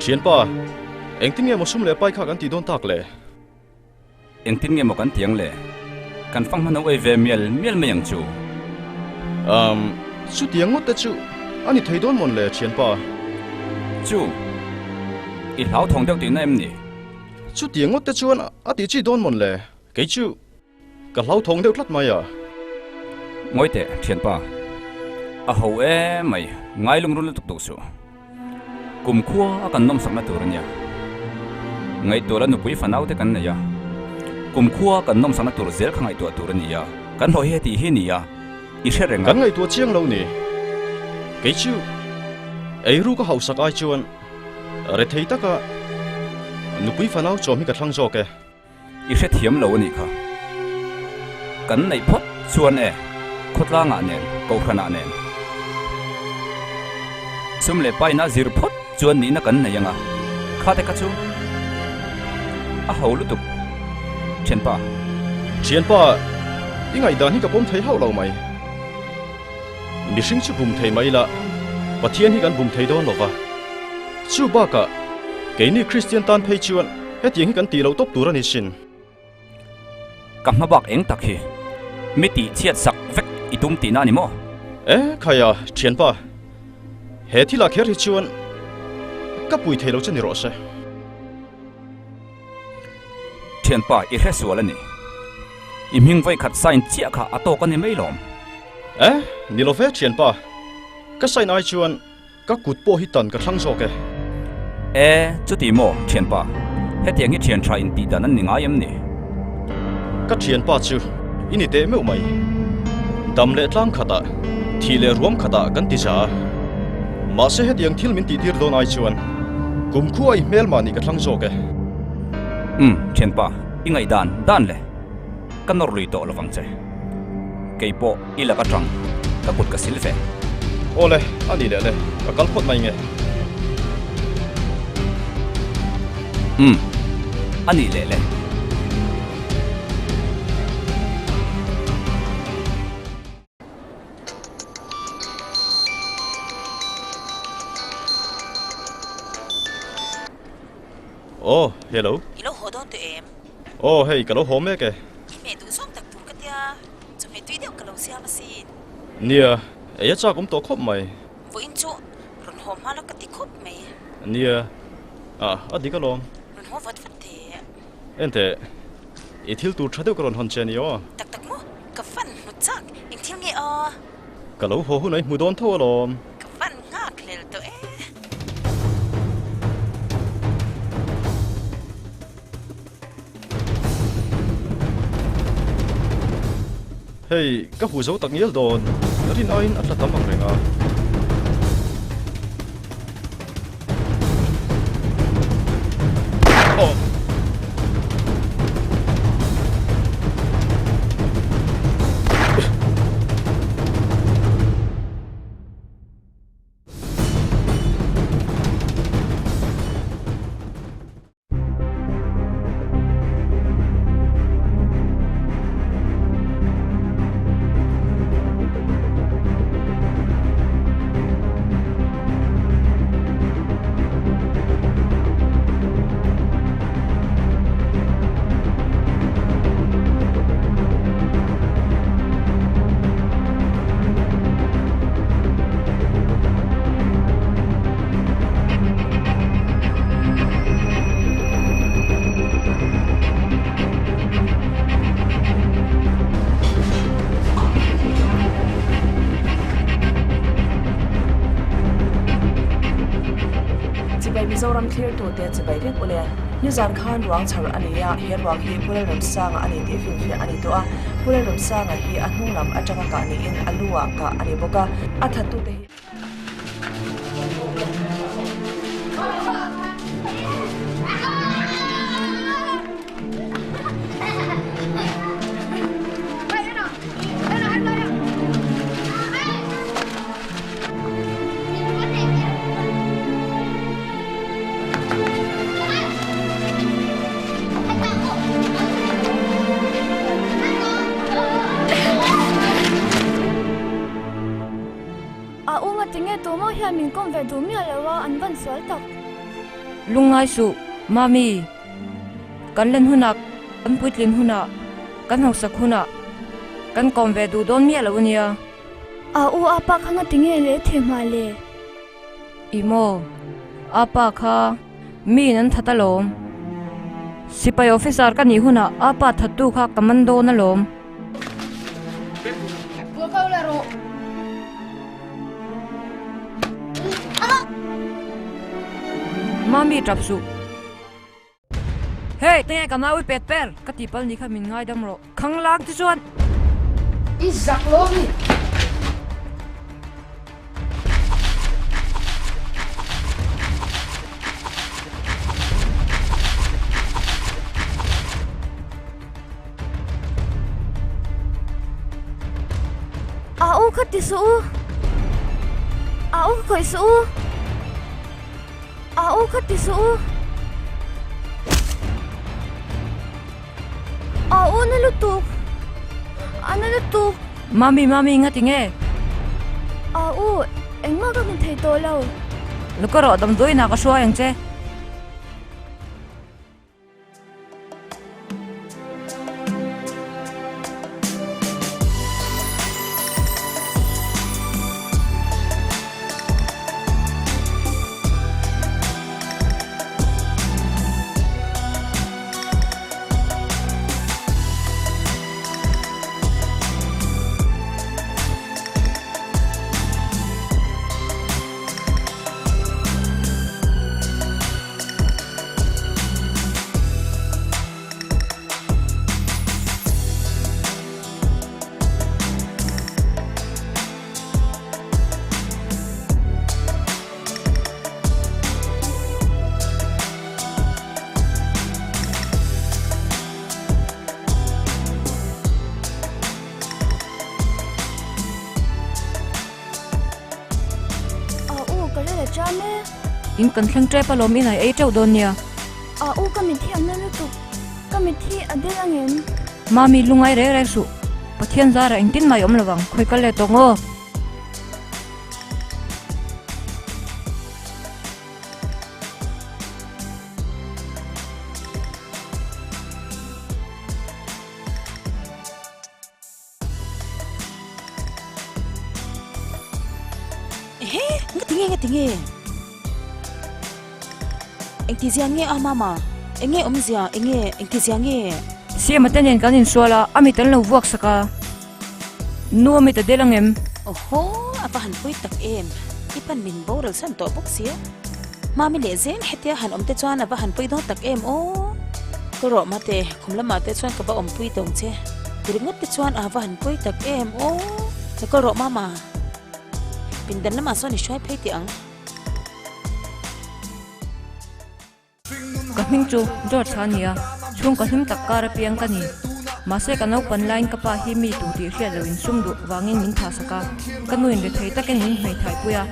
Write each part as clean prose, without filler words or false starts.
Thiền pa, anh tin nghe một sum lệ bay khác anh tí đón tạc lệ. Anh tin nghe một cái tiếng lệ, căn phăng hắn nói về miel mấy yang chú. Chú tiếng ngót chú, anh thấy đón mòn lệ Thiền pa. Chú, ít lão thông theo tiếng em nè. Chú tiếng ngót chú anh tí chỉ đón mòn lệ, cái chú, cả lão thông theo lát mày à? Ngồi tệ Thiền pa, hầu mày ngay lung run tục số. Cùng khua akan nom sakna turnya. Ngai tura nu pui fanau te kan ya. Cùng khua kan nom sakna tur zel khangai tu turnya. Kan hoi heti hi ni ya. I shereng kan ngai tu chiang lo ni. Cái chu. Ai ru ko hau sak ai chuan. Re thei ta ka nu pui fanau chom hi ka thlang jo ke. I she thiam lo ni kha. Kan nei phot chuan khotla nga nen ko khana nen. Sum le pai na zir phot chuan ni na kan nei anga kha te ka chu a ho lu tu Thiền pa ingai dan hi ka pom thei hau lo mai mi sing chu bum thei mai la pathian hi kan bum thei don lova chu ba ka ke ni Christian tan phei chuan he tiang hi kan ti lo top tur ani sin kam ma bak eng tak hi mi ti chiat sak vek itum ti na ni mo khaya Thiền pa he thi la kher hi chuan ka pui thei lo chani ro se Thiền pa I he sual ani im hing vai khat sain chia kha ato kan ni mai lom ni lo ve Thiền pa ka sai nai chuan ka kut po hi tan ka thlang zo ke chu ti mo Thiền pa he tiang hi thian tha in ti dan an ni ngai em ni ka Thiền pa chu ini te meu mai dam le tlang khata thi le ruam khata kan ti sa ma se he tiang thil min ti tir don ai chuan kum khu ai mel mani ka thlang zo ke Thiền pa ingai dan le kan nor lui to lovang che keipo ila ka tang ka kut ka silfe ole ani le ka kal phot mai nge ani le Oh, hello. Hello, hold on to em. Oh, hey, kalau home ke? Mẹ tụi xong tập tụi cái tia, chúng mày tuy đều cái lâu xe mà xin. Nia, ấy cha cũng tổ khóc mày. Với anh chú, rồi hôm mà nó cái tí khóc mày. Nia, đi cái lom. Rồi hôm vật vật thế. Em thế, ít thiếu tụt thay đổi cái lon hòn chén yếu. Tắc mô, cái phần một chắc, anh thiếu nghe Kalau hồ này mùi đón thua lom. Cái phần ngạc lên tụi em. Hey, các hủ dấu tắc nghĩa đồn. Nó đi nói là tấm bằng rừng à. Mizoram clear to te chibai rek ule Nizan Khan ruang chhar ania he ruang hi pulal ram sang ani te fi ani to a pulal ram sang hi ahnung lam atanga ka ni in aluwa ka ani boka athatu te Mình con về đúng nhà là anh vẫn sửa tập lungai su mami kan len hunak kan puitlin huna kan hausak huna kan komve du don mi alawnia a u apa khanga tinge le thema le imo apa kha mi nan thatalom sipai officer kan ni huna apa thatu kha commando na lom mami trapsu hey tengai kamawi pet per katipal ni khamin ngai damro khanglang ti chuan izak lo ni au khati su au khoi su au khati su au na lutuk ana lutuk mami ngatinge au engma ka min thei to lo lukaro dam doi na ka shwa yang che in kan thlang tre palom in ai ei treu don nia au ka min thi ana lutuk ka min thi ade angin mami lungai re re su pathian zara in tin mai om lawang khoi kal le tongo He, ngatinge. Engti ziange mama. Enge omzia, engti ziange. siam atanen kanin swala ami tan lo vuak saka nu mi ta delangem Oho, apa han pui tak em. Ipan min boral san to boksia. Mami le zen hetia han omte chuan apa han pui do tak em o. Koro mate khumla mate chuan ka ba om pui tong che. Tiringot te chuan apa han pui tak em o. Koro mama. Pindan na maso ni shwai phei ti ang. kahming chu dor thania chung kahim takkara piang kani mase kanau pan line kapa hi mi tu ti hria lawin sumdu wangin min tha saka kanuin le thei taken min mai thai puya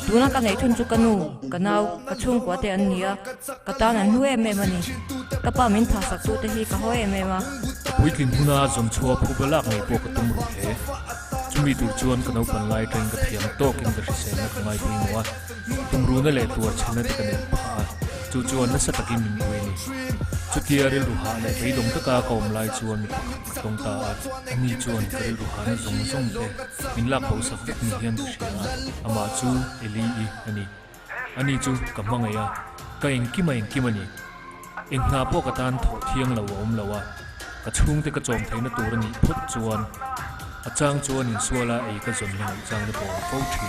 tuna ka nei thun chu kanu kanau ka chung kwa te an nia katan an hue me mani kapa min tha sak tu te hi ka hoe me ma puitlin huna zom chua phubalak nei po ka tum ru he chumi tur chuan kanau pan lai train ka thiam tokin ka ri se na kangai pi mowa tum ru na le tur chhana te ka ne pha chu chuan na sa takin min pui ni chutia rel ru ha le bei dong ta ka kom lai chuan tong ta ani chuan ka rel ru ha na zong zong te min lak ho sa ni hian du shena ama chu eli I ani chu ka mangaya ka engki mani eng na po ka tan tho thiang lo om lawa ka chung te ka chom theina tur ni phut chuan achang chuan in suala ei ka zon na chang na po ko thi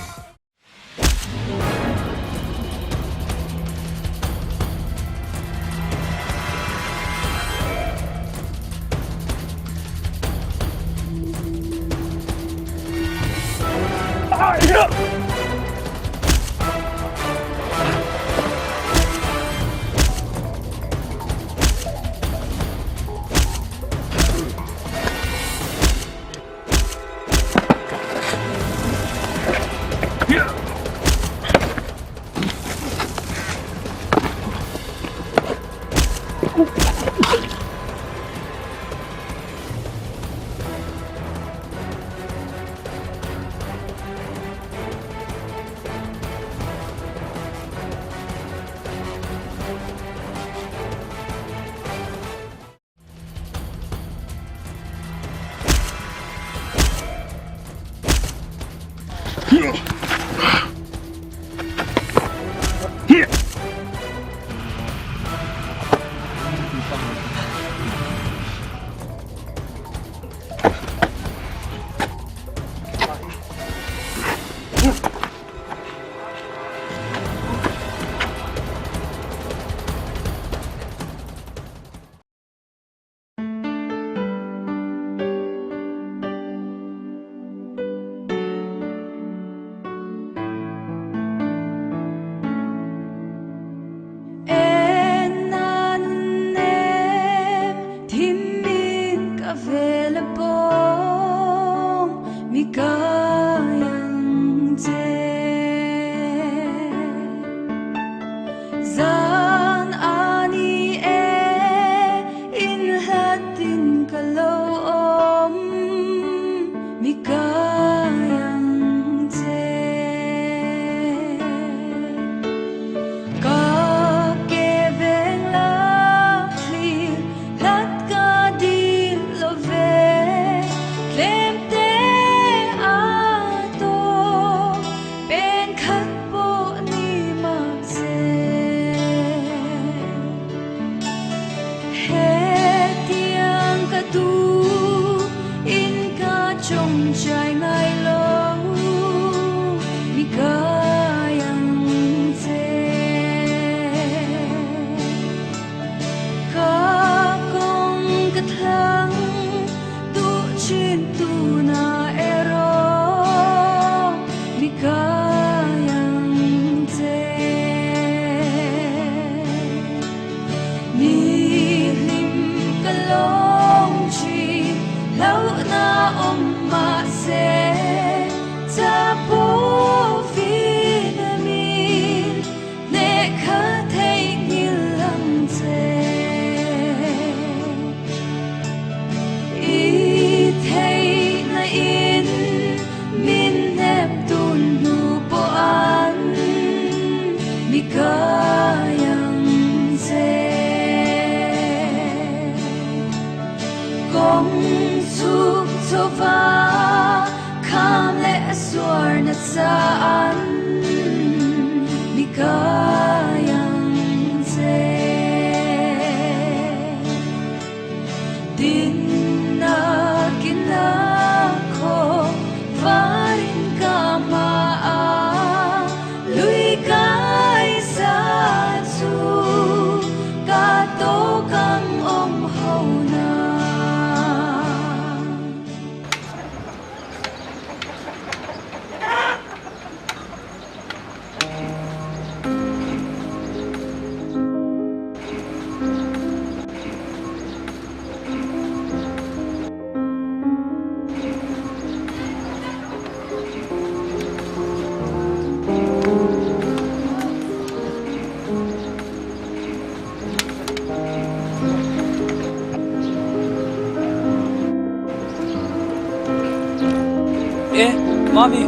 Mami,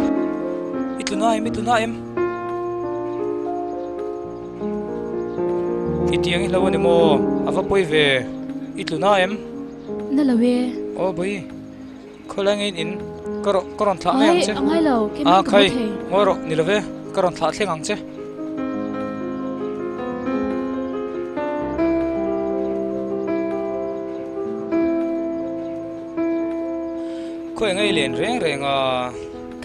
ito na em. Itiang ilawan ni mo, avapoi ve, ito na em. Nalawe. Oh boy, kolangin in, karon thak na Ay, yang che. ang ilaw. Ah, kai, ngoro, nilave, karon thak theng ang che. Koi ngay len reng à.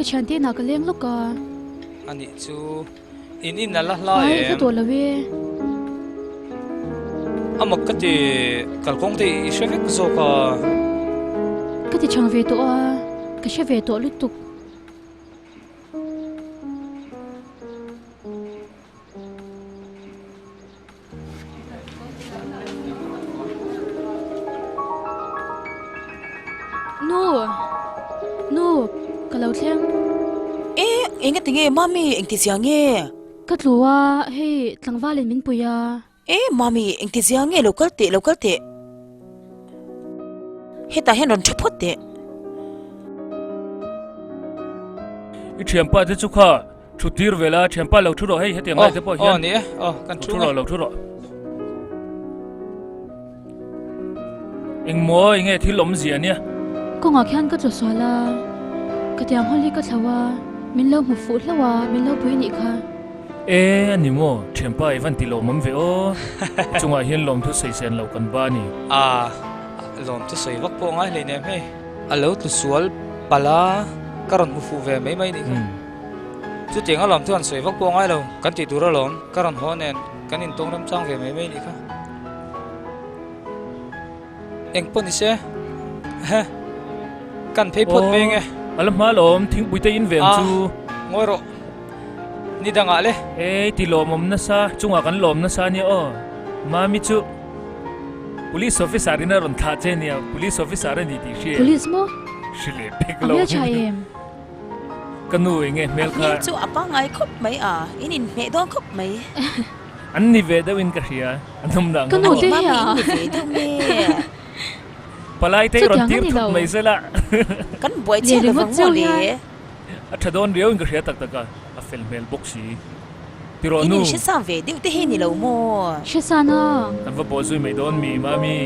Ka chanti na ka leng loka. Ani chu in na la Ay, ka em. to lawe. Amak ka ti kalkong ti ishevek zo ka. Ka ti chang ve to a. Ka she ve to lutuk. No, kalau theng. Ingat tinge mami eng ti siange. Ka tluwa, hey, tlangvalin min puya. Mami eng ti siange local te. Heta hen ron chapot te. Ichempa te chuka, chutir vela chempa lo thuro hei hetiang lai te po hian. Ni kan Lo thuro. Engmo inge thilom zia nia. Ko nga khan ka tlo swala. Ka tiang holi ka thlawa. mình lâu một phút là wa mình lâu bui nị kha anh ni mo thiam pa evan ti lo mom ve o chunga hian lom thu sei sen lo kan ba ni lom tu sei vak po ngai le nem he alo tu sual pala karon mu fu ve mai mai ni chu tinga lom thu an sei vak po ngai lo kan ti dura lom karon honen kan in tong ram chang ve mai mai ni kha eng pon ni se ha kan phei phot me nge alam ma lom thing bui te in veng chu ngoi ro ni danga le ti lom om na sa chunga kan lom na sa ni o mami chu police officer ina ron tha che ni police officer ni ti she police mo shile pek lo abia cha em kanu nge mel kha chu apa ngai khop mai inin me don khop mai an ni ve da win ka hia anum dang kanu te mami ya ni ve do me palai te ron tir thuk mai zela kan boi che le vang mo le athadon riau in ka hia tak taka a fel mel boxi tiro nu inin shi sam ve de te he ni lo mo shasana an va bozu mai don mi mami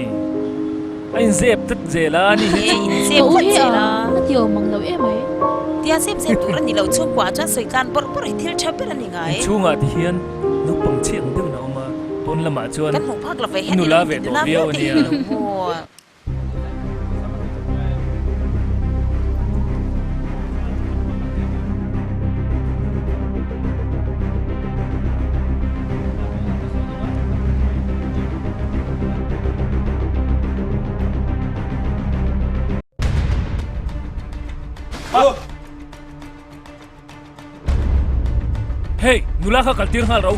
ain zep tat zela ni he in se o put he che a la tio mang lo em ai tia sem sem tu ran ni lo chung kwa cha soi kan por por thil chap per ni ngai chunga ti hian no pang chiang de na ma ton lama chuan kan hong phak la ve he nu la ve to riau ni mo hey nula kha kaltir hal rau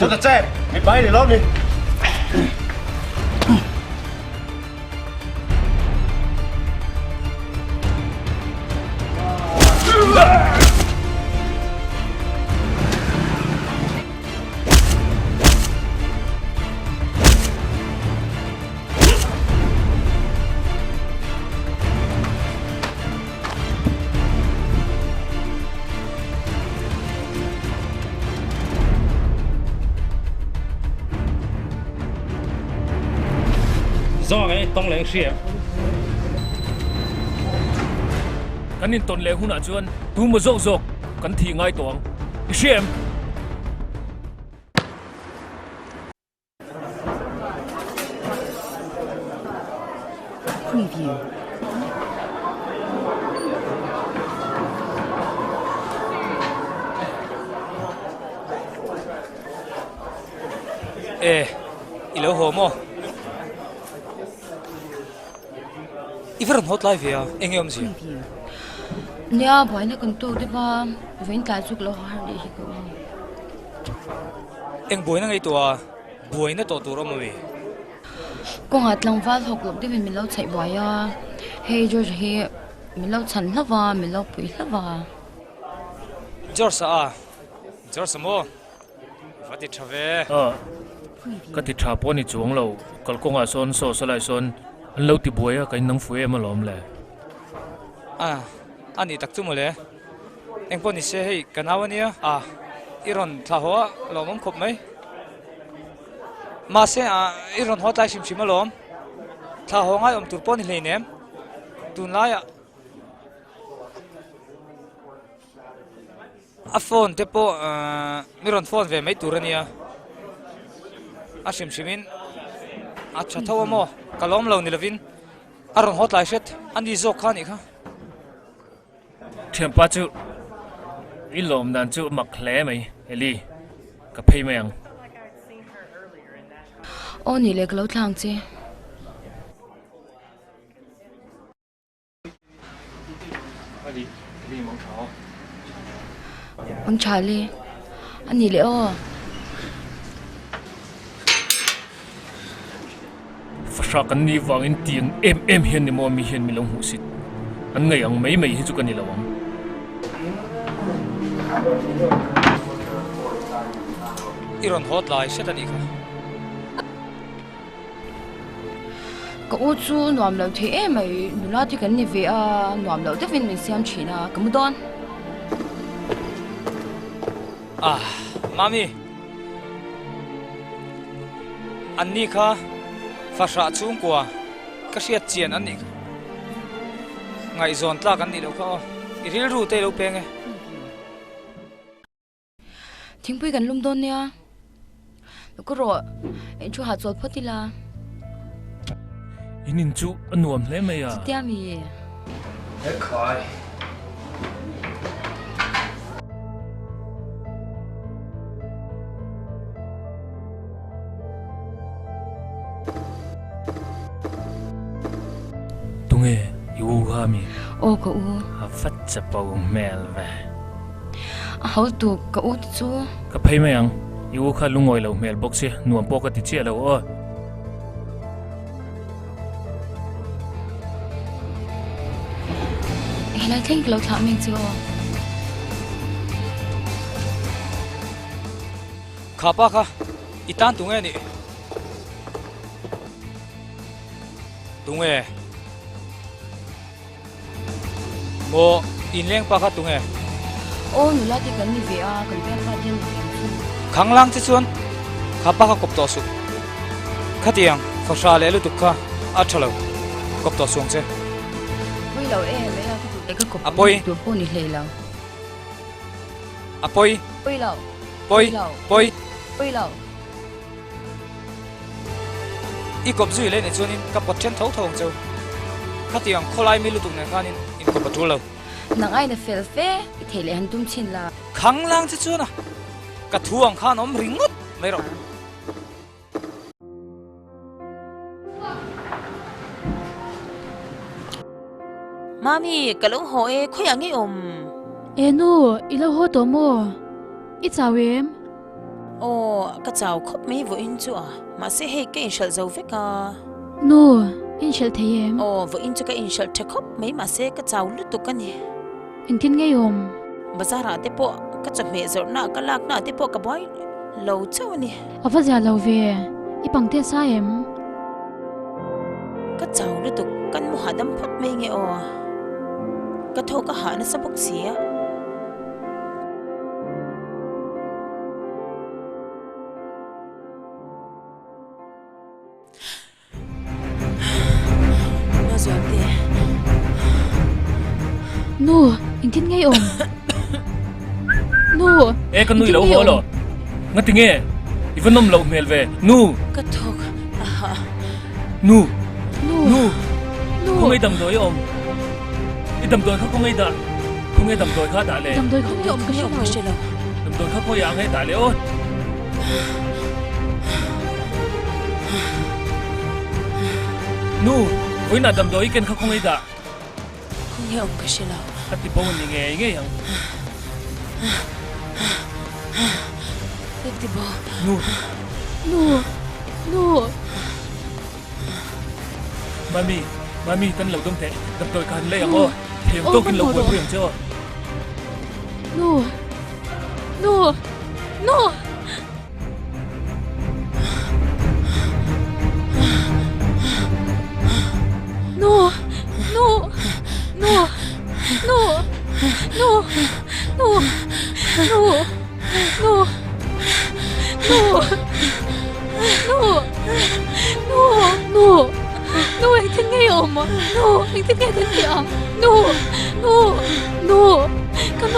Cho ta che, mày bay để lót đi. do cái tông leng xia kan in ton le huna chuan tu ma zok zok kan thi ngai tong xiem Preview. ilo homo Iveron hot live ya engem si nia boy na kan to de ba vein ta chuk lo har de hi ko eng boy na ngai to boy na to ro mo we ko ngat lang val hok lok de min lo chai boy ya hey george he min lo chan lawa min lo pui lawa George mo vati thave ka ti tha po ni chuang lo kal ko nga son so salai son an lo ti boya kai nang fu em alom le ani tak chu mo le eng pon ni se hei kanawania iron tha ho lomom khop mai ma se iron hot lai sim sim alom tha ho ngai om tur pon ni leinem tun la ya a phone te po miron phone ve mai turania a sim simin a cha thaw mo kalom lo ni lovin aron hot lai set ani zo khani kha thiam pa chu ilom dan chu mak hle mai eli ka phei meng o ni le glo thlang che ang chale ani le o fasha kan ni wangin tiang em hian ni mo mi hian mi long hu sit an ngai ang mai mai hi chu kan ni lawang iron hot lai set ani kha ก็อู้จูหนวมเราที่ไม่ดูแลที่กันนี่เวียหนวมเราที่ฟินเป็นเสียมชีนะก็ไม่โดนมามีอันนี้ค่ะฟ้าชาจุงกว่าก็เสียเจียนอันนี้ไงโซนตลากันนี่เราเขาอีริลรูเตเราเป็นไงทิ้งไปกันลุ่มโดนเนี่ยแล้วก็รอเอ็นชูหาจวดพอดีละอินินจูอันนวมเลยไหมอ่ะเตี้ยมีเฮ้ยคอยตุงเอยูฮามีโอ้ก็อูฮัฟัดจะเป่าเมลเวเขาตัวก็อูจูก็ไปไหมยังยูข้าลุงอยเราเมลบ็อกซ์นวมปกติเชี่ยเราเฮ้ยแล้วทิ้งเราทำยังไงจ้ะข้าป้าค่ะอีตานตุงเอนี่ตุงเอโมอินเลี้ยงป้าค่ะตุงเอโอ้หนูลาที่กันนี่เวียกันเป็นฟาดินข้างล่างที่ส่วนข้าป้าค่ะกบต่อสู้ข้าเตียงฟ้าชาเลลุตุกค่ะอัดเฉลกบต่อสู้เจ้ไม่เราไม่เราที่ดูเด็กก็กบตัวพวกนี้เลยเราปอยไม่เราปอยไม่เราอีกบจุยเลยในส่วนนี้กับปดเช่นเท่าทองเจ้าข้าเตียงคนไล่ไม่ลุตุกในข้านี่อินกบปดตัวเรานางไอ้เนี่ยเฟลเฟ่เทเลหันตุ้มชินละข้างล่างที่ส่วนน่ะกระทวงข้าน้องริงดไม่หรอกมามีกะลุงโหเอคุยอย่างงี้เอนูอีเราโหตัวโมอีจ่าเวมโอ้กะเจ้าคบไม่วุ่นจัวมาเสียให้กินเชลเจ้าเวกานูอินเชลเทียมโอ้วุ่นจัวกินเชลเทคบไม่มาเสียกะเจ้าลุตุกันเนี่ยอินทินไงบาซาราเตปoกะจะเมซอร์น่ากะลากน่าเตปกะบอยโลเจ้านี่อฟาจาโลเวอีปังเตซาเอ็มกะเจ้าลุตุกันมุหาดัมพดไม่ไงโอกะโทกะหานะสะบกเสียน่าสนใจนูอินทินไงนูกันนุยเราหัวหรองั้นติงเออีวันนมเราเมลเวนูกะทกนูคงไอ้ดำโดยไอ้ดำโดยเขาคงไอ้ด่าคงไอ้ดำโดยเขาด่าเลยดำโดยเขาไม่ก็ไม่ใช่เราดำโดยเขาพยายามให้ด่าเลยนูวันน่ะดำโดยกันเขาคงไอ้ด่าคงยังก็ใช่เราฮัตติปงยังไงยังฮัตติปนูมามีตั้งเหล่าดมเตะดำโดยการเลี้ยงเทียมโตกินเหล่าเพื่อนเจ้านูเอ็งทิ้งไงเอ็งทิ้งไงกันเนี่ยกัน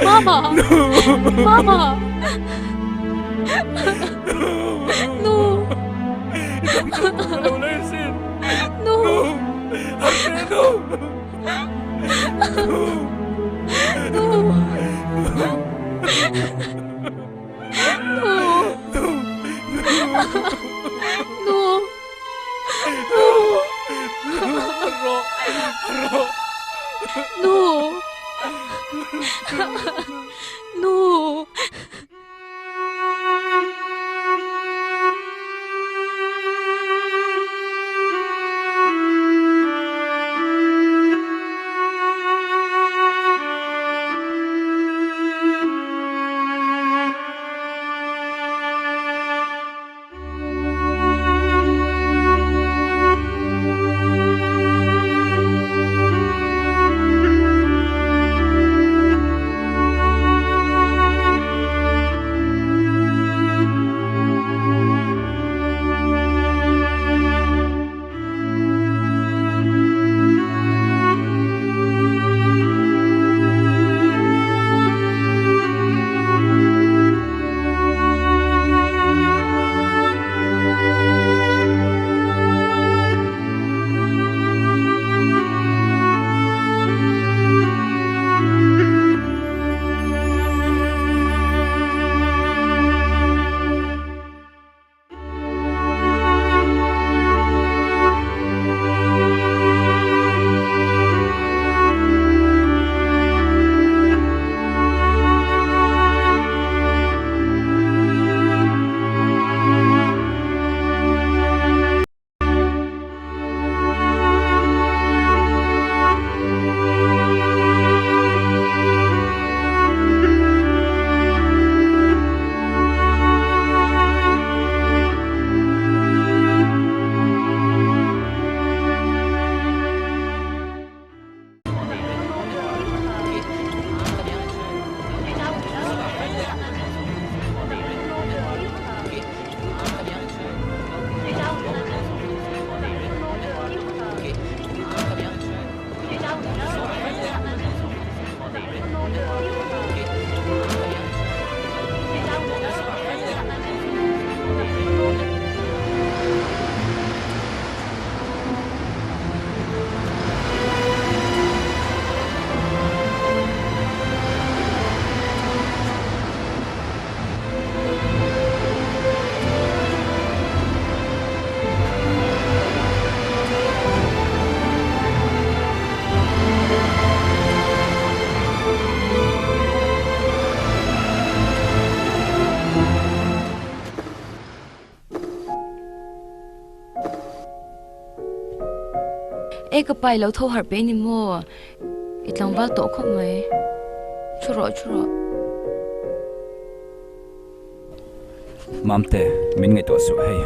Mama! Mama! No! No! No! No! No. No. No. cái bài lâu thâu hạt bé ni mua ít lòng bao tổ không mấy chú rồi mamte min ngai to su hei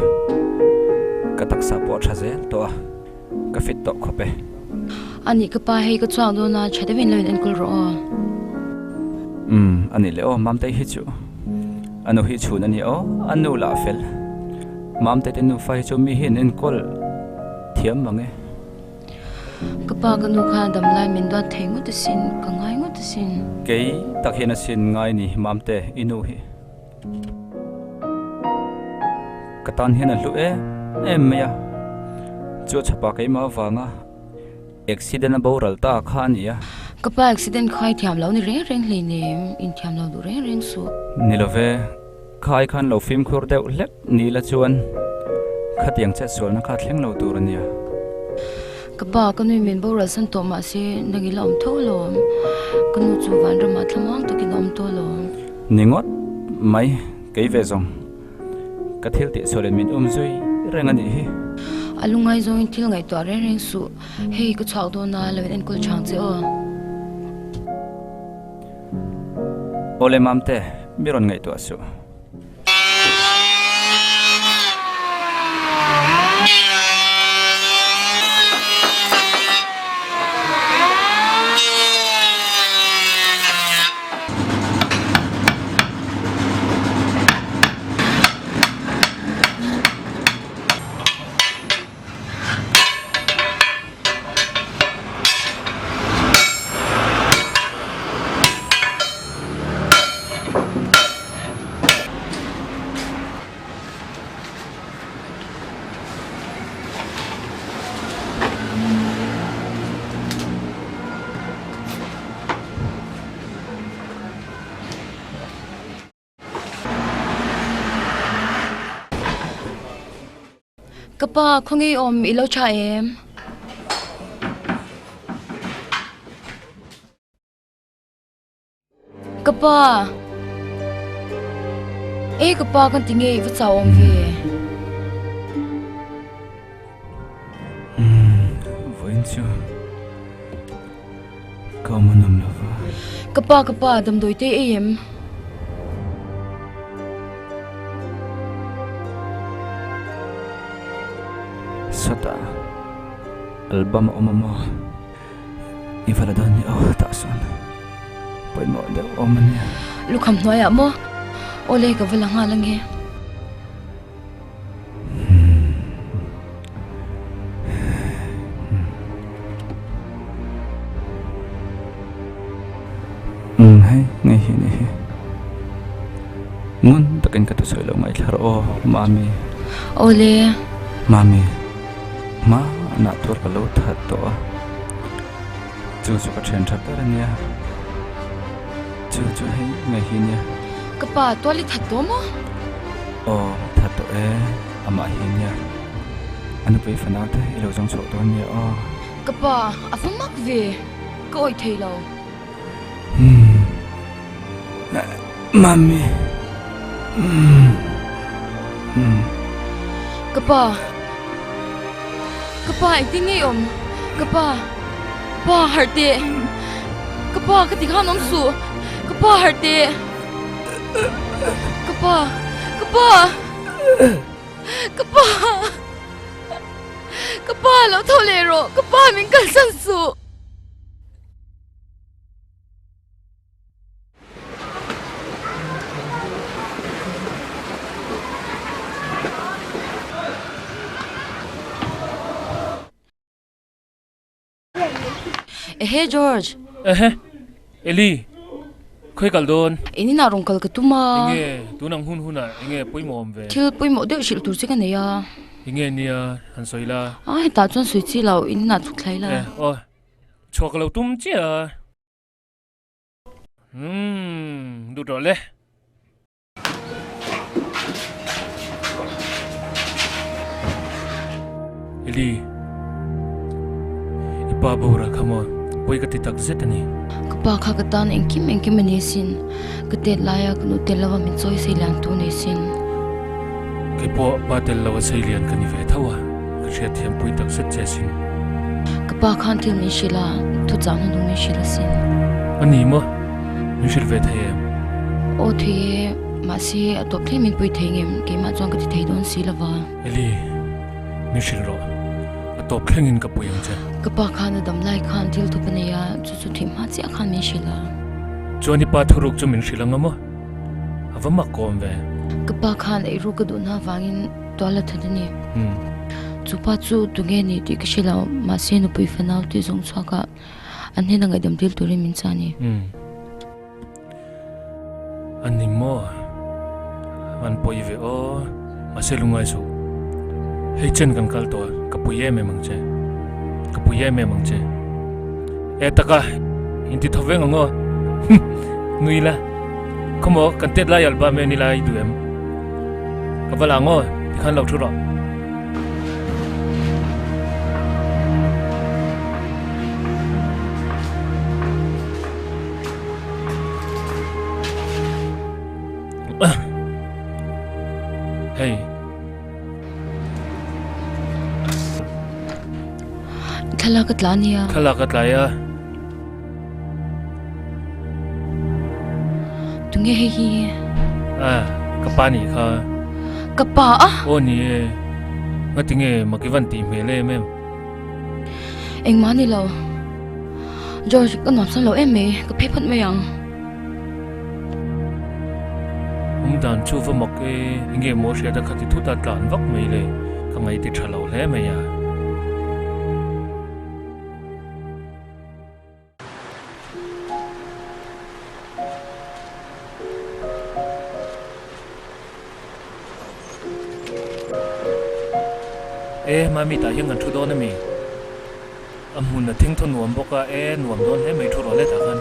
ka taksa po thaze to ka fit to khope ani cái bài hay cái choang đó na chade vin lên anh ro ani leo mamte hi chu anu hi chu na ni o anu la fel mamte te nu fai chu mi hin en kol thiam mange cái ba cái nu khan đam lai min đó thấy ngút xin cái ngay ngút xin cái tak hian sin ngai ni mamte inu hi katan hian lu em ya chu chapa kai ma wanga accident boral ta khan ya cái ba accident khai thiam lâu ni reng li ni in thiam lâu du reng su nilove khai khan lo film khur deuh hlek ni la chuan khatiang che sol na kha thleng lo tur ania cái ba cái nuôi mình boral san to ma se nagi lom tho lom cái nu chu van ra ma thlamang to ki lom to lom ningot mai cái ve zong ka thil ti solen min zui reng ani hi alungai zo in thil ngai to reng su hei cái chau do na le en kul chang che o ole mamte miron ngai to asu pa không nghe om ilo cha em pa pa con tiếng nghe với sao om về với chưa cậu mà nằm là pa đâm đôi tay em sota album omamo ifaladani oh tason pai mo de omania lúc hầm nói à mo ole ka vela nga lang he hay ngay hi ngun takin ka to soi lo mai tharo mami ole mami ma na tur ka lo that to chu ka chen thap ta nia chu hay ngay hi nia pa toilet thật to mo o that to ama hi nia anu pe fana te ilo jong so to nia o pa afam mak ve ko oi thei lo mami pa anh tiếng nghe om pa harte pa cái tiếng ham su pa harte pa lo thâu lê rồi pa mình cần sang su hey George Eli khơi cả đồn ini na rong kal ka tuma nghe tu nang hun huna nghe poi mom về thil poi mo de sil tur se kan ya nghe nia han soila ai ta chon sui chi lo ini na thuk thlai la ôi chọc lâu tum chia đủ rồi lẽ Eli ipa bora come on poi ka titak zet ani pa kha ka tan engkim ne sin ka te laya ku te lawa min choi se lan tu ne sin cái bộ ba tel lawa sei lian kan ve thawa ka thia thiam pui tak set che sin ka pa khan thil ni shila tu chang nu me shila sin ani mo ni shil ve thai o the ma si atop the min pui thengem ke ma chong ka thei don si lawa Eli ni shil ro atop thlengin ka puyang che ka pa khan dam lai khan thil thu pane ya chu thim ha chi khan me shila choni pa thuruk chu min shilanga mo avama kom ve ka pa khan ei ru ka du na wangin toilet thadani chu pa chu tu nge ni ti ka shila ma se nu pui fanau ti zong chwa ka an he na ngai dam dil turi min chani ani mo an poi ve o ma se lungai su hei chen kan kal to ka puye me mang che e taka inti thoveng ngo nui la komo kan tet la yalba me ni lai duem ka bala ngo khan lo thu ro hey khala ka tlania ya tu nge he hi ka pa ni kha ka pa a o ni ngatinge makivan ti me le mem eng mani lo George ka nam san lo em me ka phe phat me yang dan chu va mak e inge mo sia da khati thu ta tlan vak me le ka ngai ti thalo le me ya mami ta yang an thu do na mi amun na thing thon nuam boka nuam don he mai thu ro le ta kan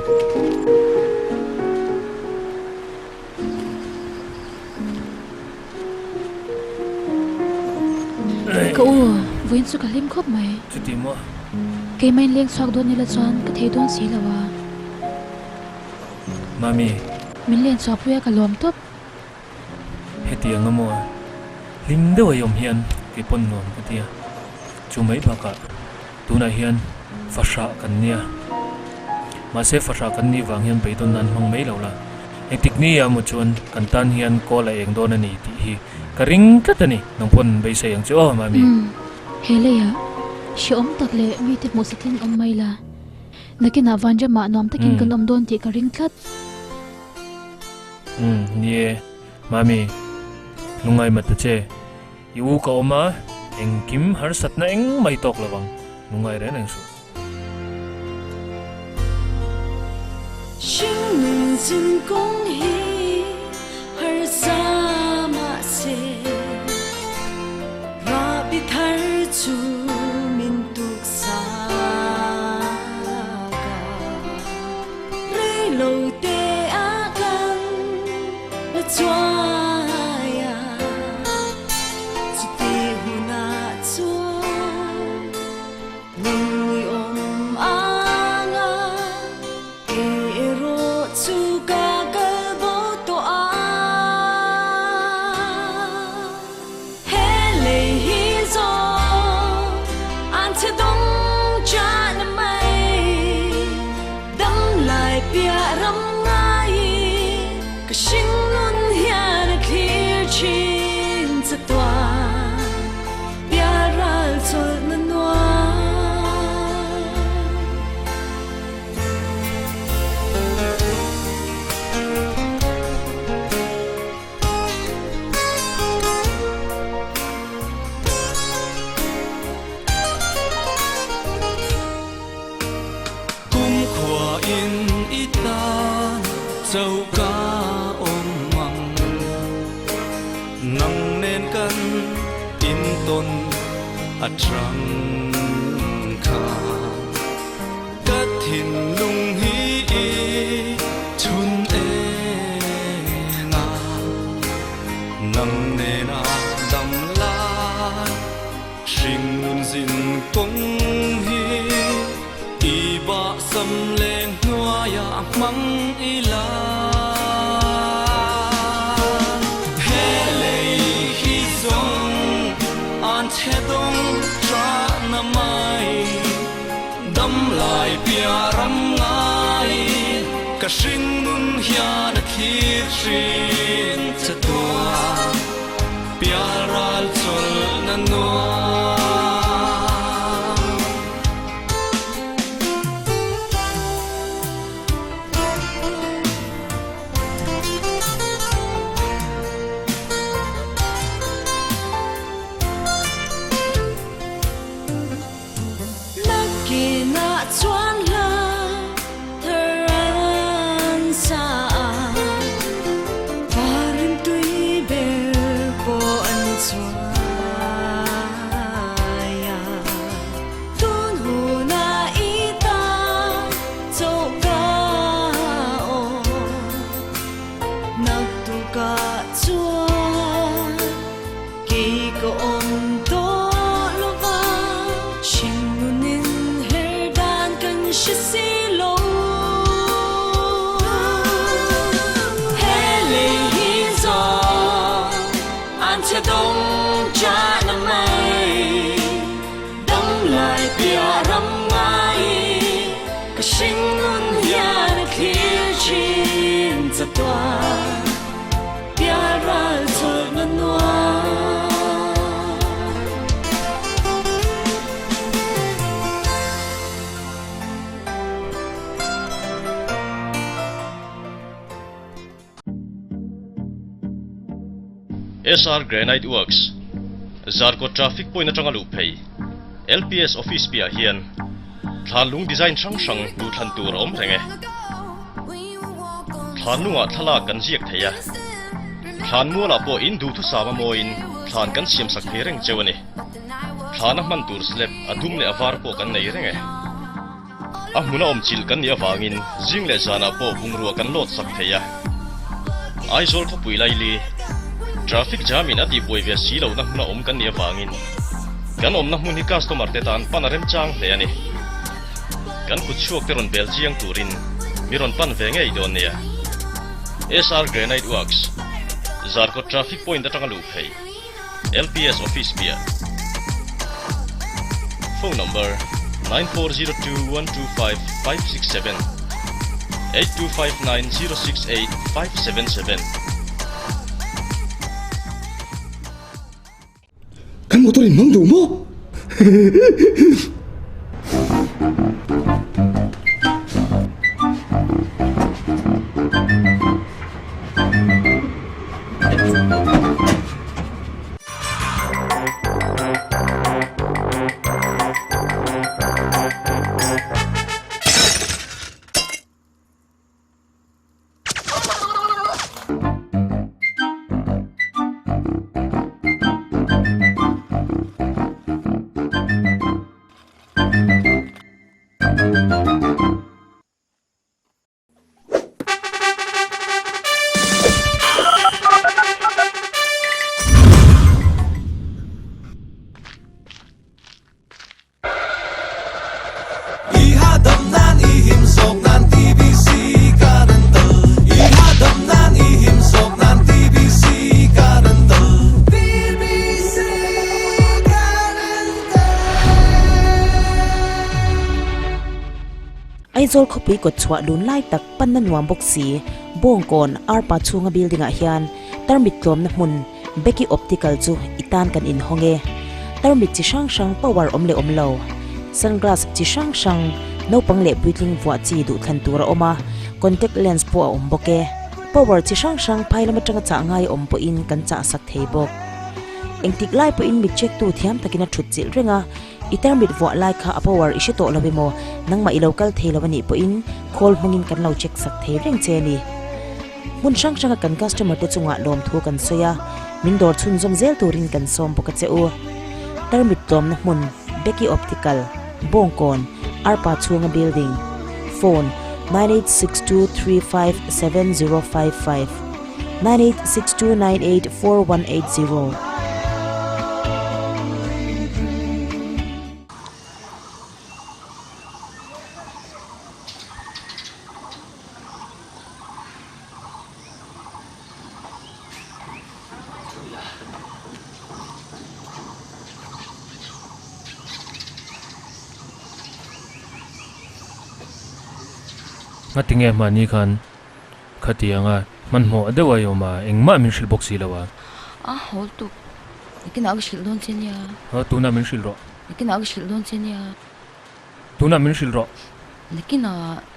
cậu với số cả lim khóc mày chú tìm mua cái main liên xoạc đồn như là chọn cái thế đồn xí là wa mami mình liên xoạc với cả lom top hết tiếng ngâm mua lim đâu yom hiền cái pon nôm cái tia chú mấy bà cả tu này hiền phát sa cần nia mà sẽ phát sa cần ni vàng hiền bảy tuần nan mong mấy lâu là anh tích ni à một chuan cần tan hiền co lại anh đồn này thì hi cái ring cất này nông pon bây giờ anh chưa mami he le ya shi om tak le mi te mo satin om mai la nakina vanja ma nom takin kan om don ti ka ring khat nie mami lungai mat che yu ka oma eng kim har sat na eng mai tok lawang lungai re nang su sinh mừng dừng công hi har sa ma se ra bi thar chu min tuk sa ka re lo te a kan la chua ya chi te hu na chua lui om anga e ro chu ka ka bo to a he le hi zo an che dong cha na mai dam lai pia ram ngai ka sing nun hian a clear chin cha twa pia ral chol na noa cung khỏa in ít ta dâu ca ôm măng nắng nên cân in tôn a trăng kha cất thìn lung hi chun e nga nắng nên a đầm la sinh nun zin công hi iba sam leng noa ya mang ila hele hi zong an che dong tra na mai dam lai pia ram ngai ka shin nun hia na thi shin cha toa pia ral chol na noa na chuan la tharan sa parin tui ber ko an chua ya tun hu na ita chau ka o nak tu ka chua ki ko om to lo va shin nunin she see low hele is on ante dong cha na mai dong lai pia ram ngai ka sing nun ya na clear chin za twa pia ral chol na noa SR Granite Works Zarko traffic point atanga lu phei LPS office pia hian thalung design sang sang du than tur om renge thanunga thala kan jiak theya than mula po in du thu sama moin than kan siam sak the reng chewani thana man tur slep adum le avar po kan nei renge ahmuna om chil kan ya wangin jing le jana po bungru kan lot sak theya aizol khopui laili traffic jam in ati boy via si lo na huna om kan nia wangin kan omna hmun hi customer te tan panarem chang hle ani kan kut chuak te ron belgium turin miron pan ve ngei don nia SR Granite Works Zarko traffic point atanga lu phei LPS office bia phone number 9402125567 8259068577 kan motorin mang du mo Aizol khopui ko chwa lun lai tak panna nuam boxi bongkon arpa chunga building a hian tarmit tlom na hmun Becky Optical chu itan kan in honge tarmit chi sang sang power omle omlo sunglass chi sang sang no pangle puitling wa chi du than tura oma contact lens po a omboke power chi sang sang phailama tanga cha ngai ompo in kan cha sak theibok engtik lai po in mi check tu thiam takina thut chil renga itermit vo lai kha power ishi to lobemo nangma I local thelawani po in call mangin kan lo check sak the reng che ni mun sang sang kan customer te chunga lom thu kan soya min dor chun zom zel turin kan som poka che u termit tom na mun Becky Optical bongkon arpa chunga building phone 9862357055 9862984180 ngatinge mani khan khatianga manmo adewa yoma engma min shil boxi lawa hold to lekin ag shil don chenia ha tuna min shil ro lekin ag shil don chenia tuna min shil ro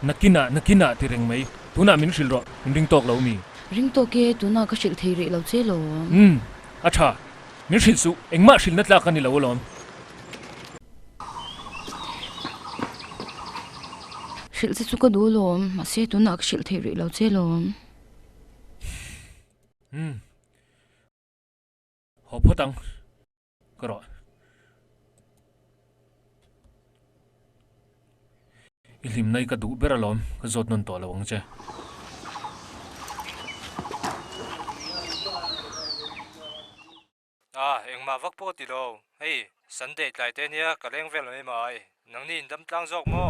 nakina tireng mai tuna min shil ro ring tok lo mi ring to ke tuna ka shil thei ri lo che lo acha min shil su engma shil natla kani lo lom shil se chu ka du lom ma se tuna ka shil thei ri lo che lom ho photang karo ilim nai ka du beralom ka zot non to lawang che engma vak po ti lo hei Sunday tlai te nia kaleng vel mai mai nang ni dam tlang jok mo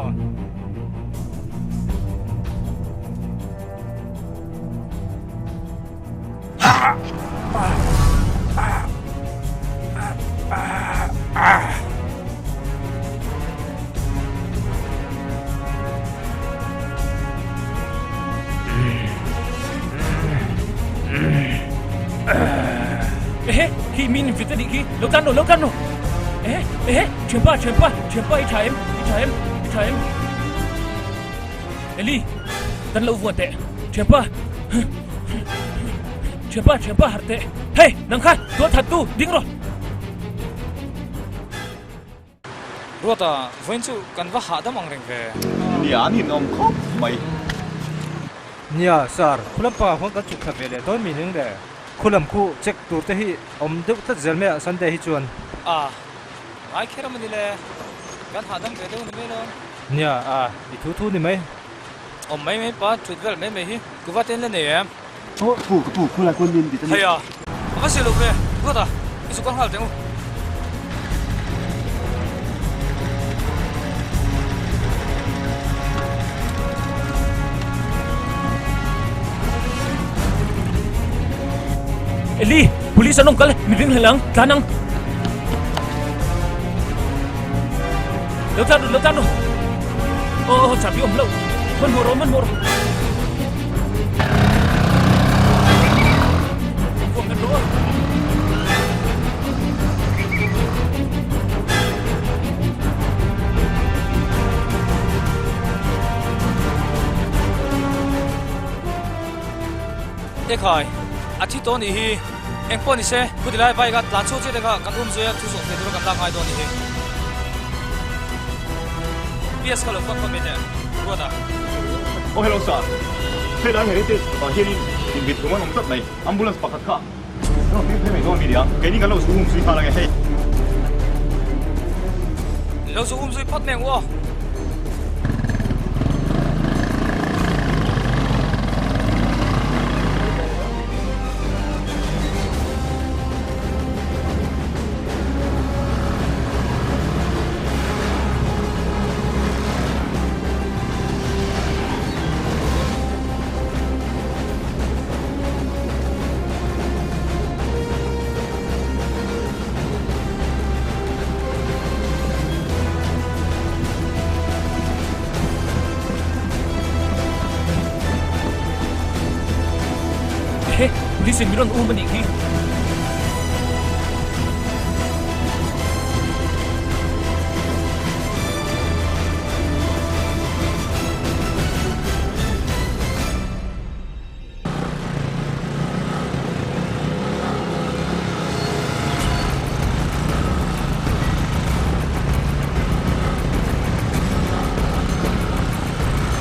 khi min fit đi khi lâu tan rồi chuyển qua em Eli tan lâu vuột tệ chuyển qua hạt tệ hey nang khai tôi thật tu đinh rồi Rota voinchu kan va ha da mang reng ve nian hin om khop mai nia sar khulampa hong ka chuk khavele ton mi ning de khulam khu check tur te hi om de ta zelme Sunday hi chuan ai khera mani le kan ha dam ve de ni me lo nia I thu ni mai om mai pa thut vel mai hi ku va ten le ne em pu khula kon din di hay à va se lo ve rota isu kan hal teng Eli, polis anong kal, miring halang, tanang. Lautan lo. Oh, sabi om lau. Man moro. Bukan doa. Ekai, aci to ni hi, engpo ni se, kudilai bai ga tlancho che de ga kanum zoya tu so pedro kan la ngai do ni hi. Bias kalau fak pamit ya, ruada. Oh hello sir. Hello heritage bahirin in bit rumah nomor nai ambulans pakat ka. No, ini do media. Kini kalau suhum sui kala ngai hei. Lo so zui pat meng wo. Polis miron umani hi.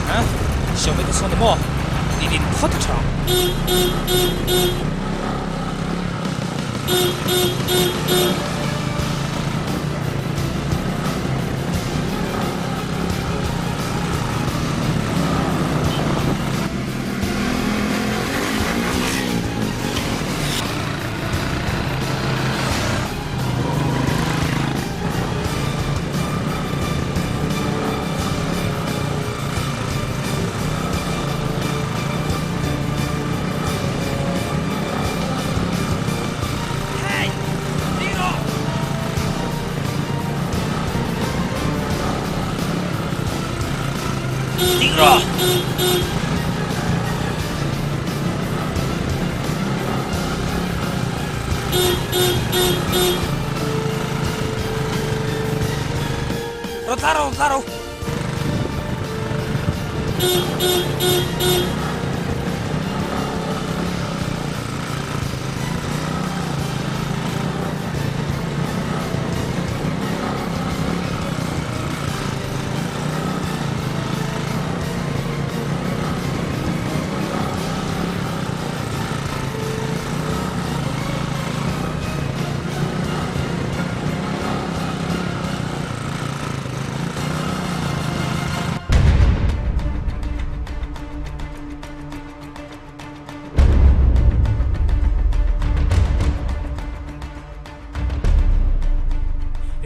Hả? Sao mấy cái son mò? Đi đi thoát được sao? Tigra. Rotaro.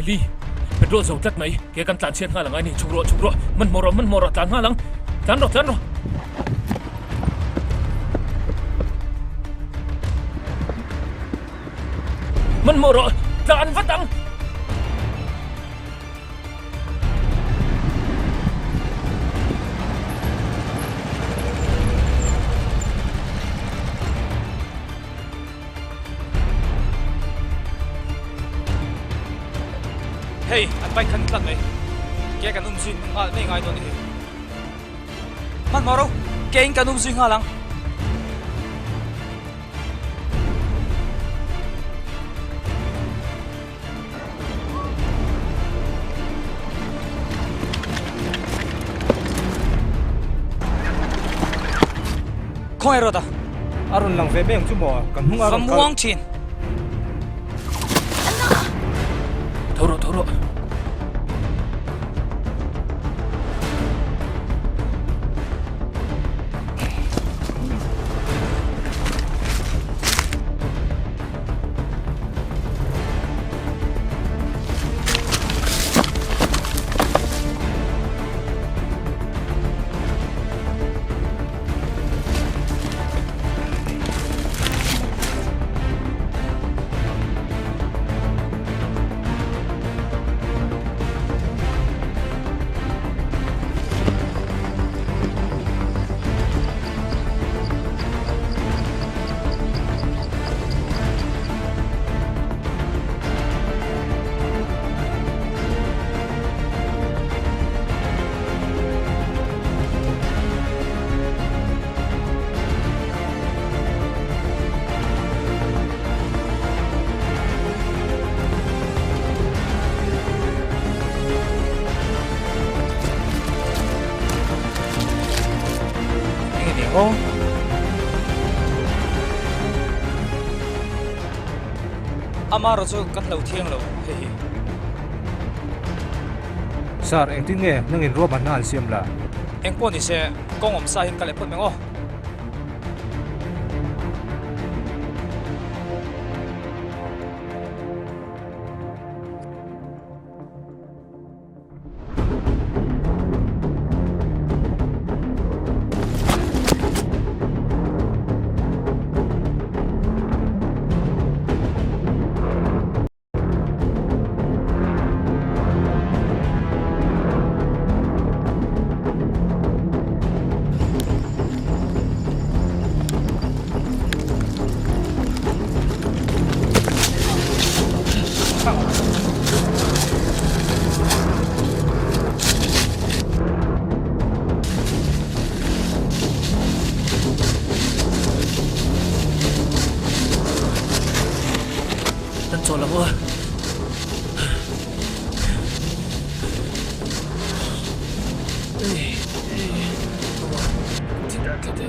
Eli, petrol zau tak mai, kaya kan tlan sian ngalang ini cukro, man moro tlan ngalang, tlan ro. Man moro, tlan vatang. Hey, anh bay khăn lặn này. Kẻ cả nung xin ngại này ngại thôi đi. Man moro, kẻ cả nung xin ngại lắm. Không ai rồi ta. Arun lang về bên chúng bỏ, cần hung Arun. Không muốn chín. Toro. โอ้ อามาเราจะกันเราเที่ยงเราเฮ้ย sar eng ting nge nang in ro man nan siam la เอ็งปนี่เสียกองอมสายหินกันเลยพูดมั้งอ๋อ นั่นโจรแล้ววะที่รักกันเด้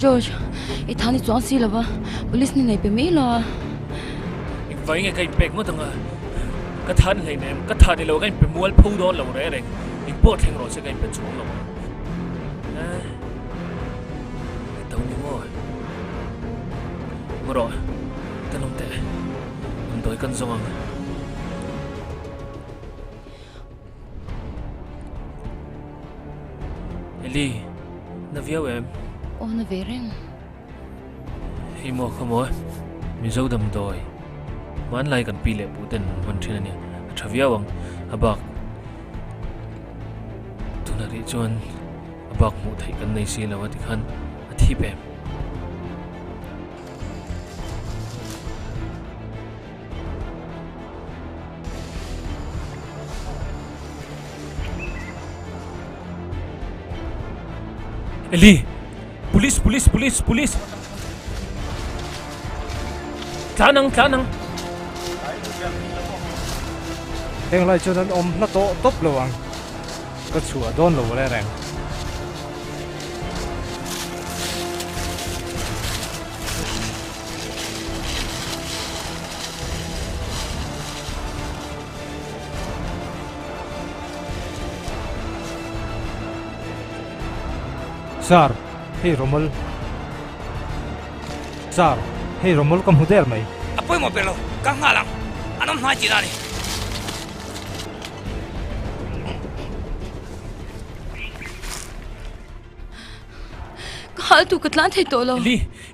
George อีท่านี่จ้องสิละวะ police นี่ไหนไปไม่หรอ อีกไฟไงกันเป็กมั้งตั้งอ่ะก็ทันเลยเนี่ยก็ทันในโลกกันเป็นมัวพูดโดนเราเลยเลยอีกปวดแทงเราใช่กันเป็นช่วงเราตรงนี้มั้งรอแต่น้องแต่น้องโดยกันสว่างเอลี่น่าเวียวเอ็ม โอ้น่าเวริง ฮิโมขโมยมีเจ้าดำโดยมันไล่กันปีเล็บปูเต็นวันที่นั่นเนี่ยทวีวังอบักตุนาริจวนอบักมุทัยกันในซีลาวติขันอธิเบมเอลี่ police Tanang eng lai chuan an om na to top lo ang ka chua don lo le reng sar hey romol kam hudel mai apoi mo pelo kang ngalang anom na jirani hal tu katlan thei to lo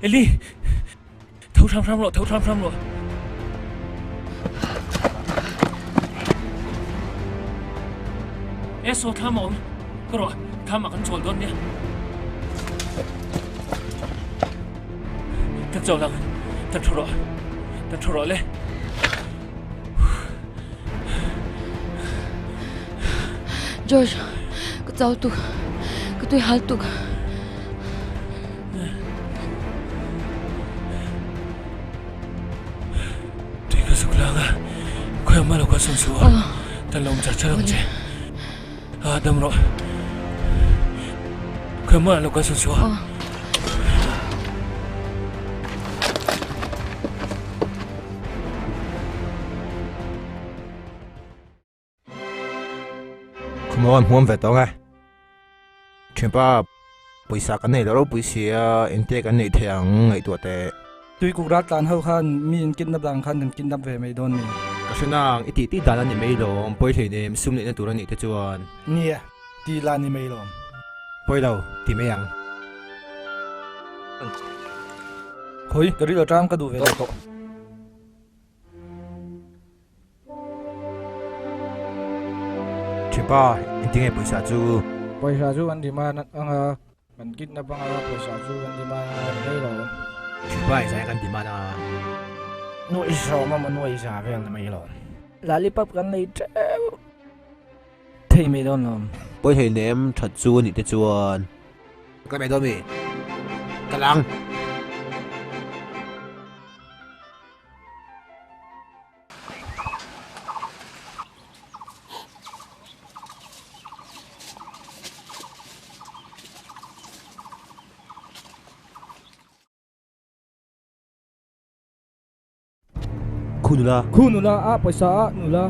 Eli thâu tham rồi eso tham on rồi tham mà cần chọn con nhé thật rồi lên George cái cháu tu cái tôi hal tu thì cái sụt lang à quay mà là quay sụn sụn ta lồng chặt chặt lồng chè đâm rồi quay mà là quay sụn sụn món muôn về đó nghe chuyện ba buổi sáng cái này đó buổi chiều anh tê cái này thiang ngày tuổi tệ tuy cuộc ra tan hậu khan mi in kinh đập đằng khan kinh đập về mấy đồn mi cái chuyện nào ít tí đàn anh mấy đồ buổi thì em sum lại tụi anh tê chuan nè tí là ni mấy lom buổi đầu thì mấy ăn khối cái đó trang cái đồ về đó chuyện ba anh tê buổi sáng chú anh đi mà anh mình kinh đập bằng buổi sáng chú anh đi mà đây rồi chuyện ba anh anh đi mà na nuôi sao mà nuôi sao về là mấy lom lollipop cái này treo thấy mấy đồn lom buổi thì em thật chú anh tê chuan cái mấy đồn mi cái lăng Kunula a paisa a nula.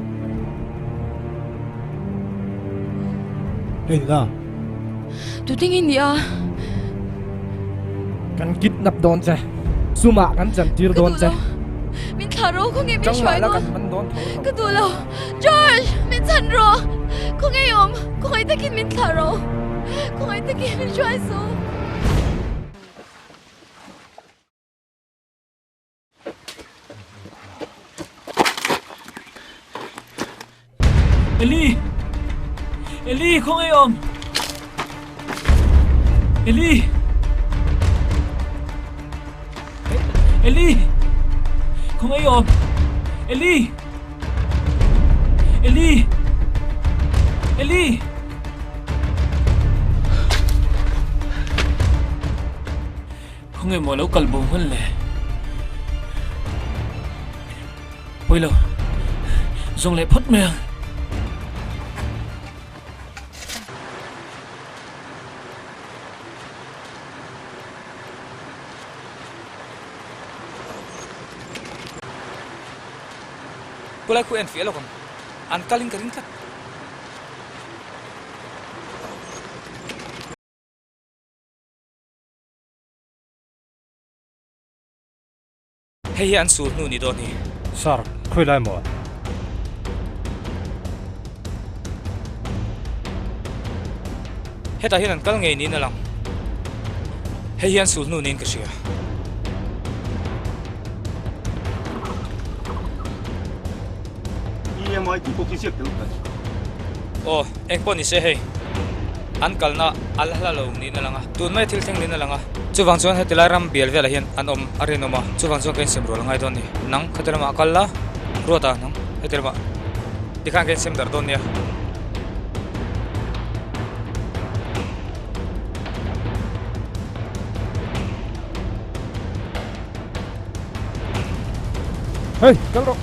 Hey la. Tu tingin dia. Kan kidnap don che. Suma kan jam tir don che. Min tharo ko nge min Chang shwai la do. kan man don tho. Kadulo. George, min sanro. Ko ngayom, ko ngay takin min tharo. Ko ngay takin min shwai so. Eli, ko ngayom. Eli, ko ngayom. Eli. Ko ngay mo lâu kalbo man le. Poi lo. Zong le phot mèo. Kulai ku en fielo kon an kaling karing kat hei an sur nu ni do ni Sar, khoi lai mo. heta hian an kal ngei ni na lang hei an sur nu nin ka sia Ia mai ti pok siap tu. oh eng pon ni se hei an kal na al hala lo ni na langa tun mai thil theng ni na langa chuwang chuan heti lai ram bial vela hian an om arinoma chuwang chuan ken sem ro langai don ni nang khaterama kal la rota nang heterma tikhan ken sem dar don nia Hey, kalro.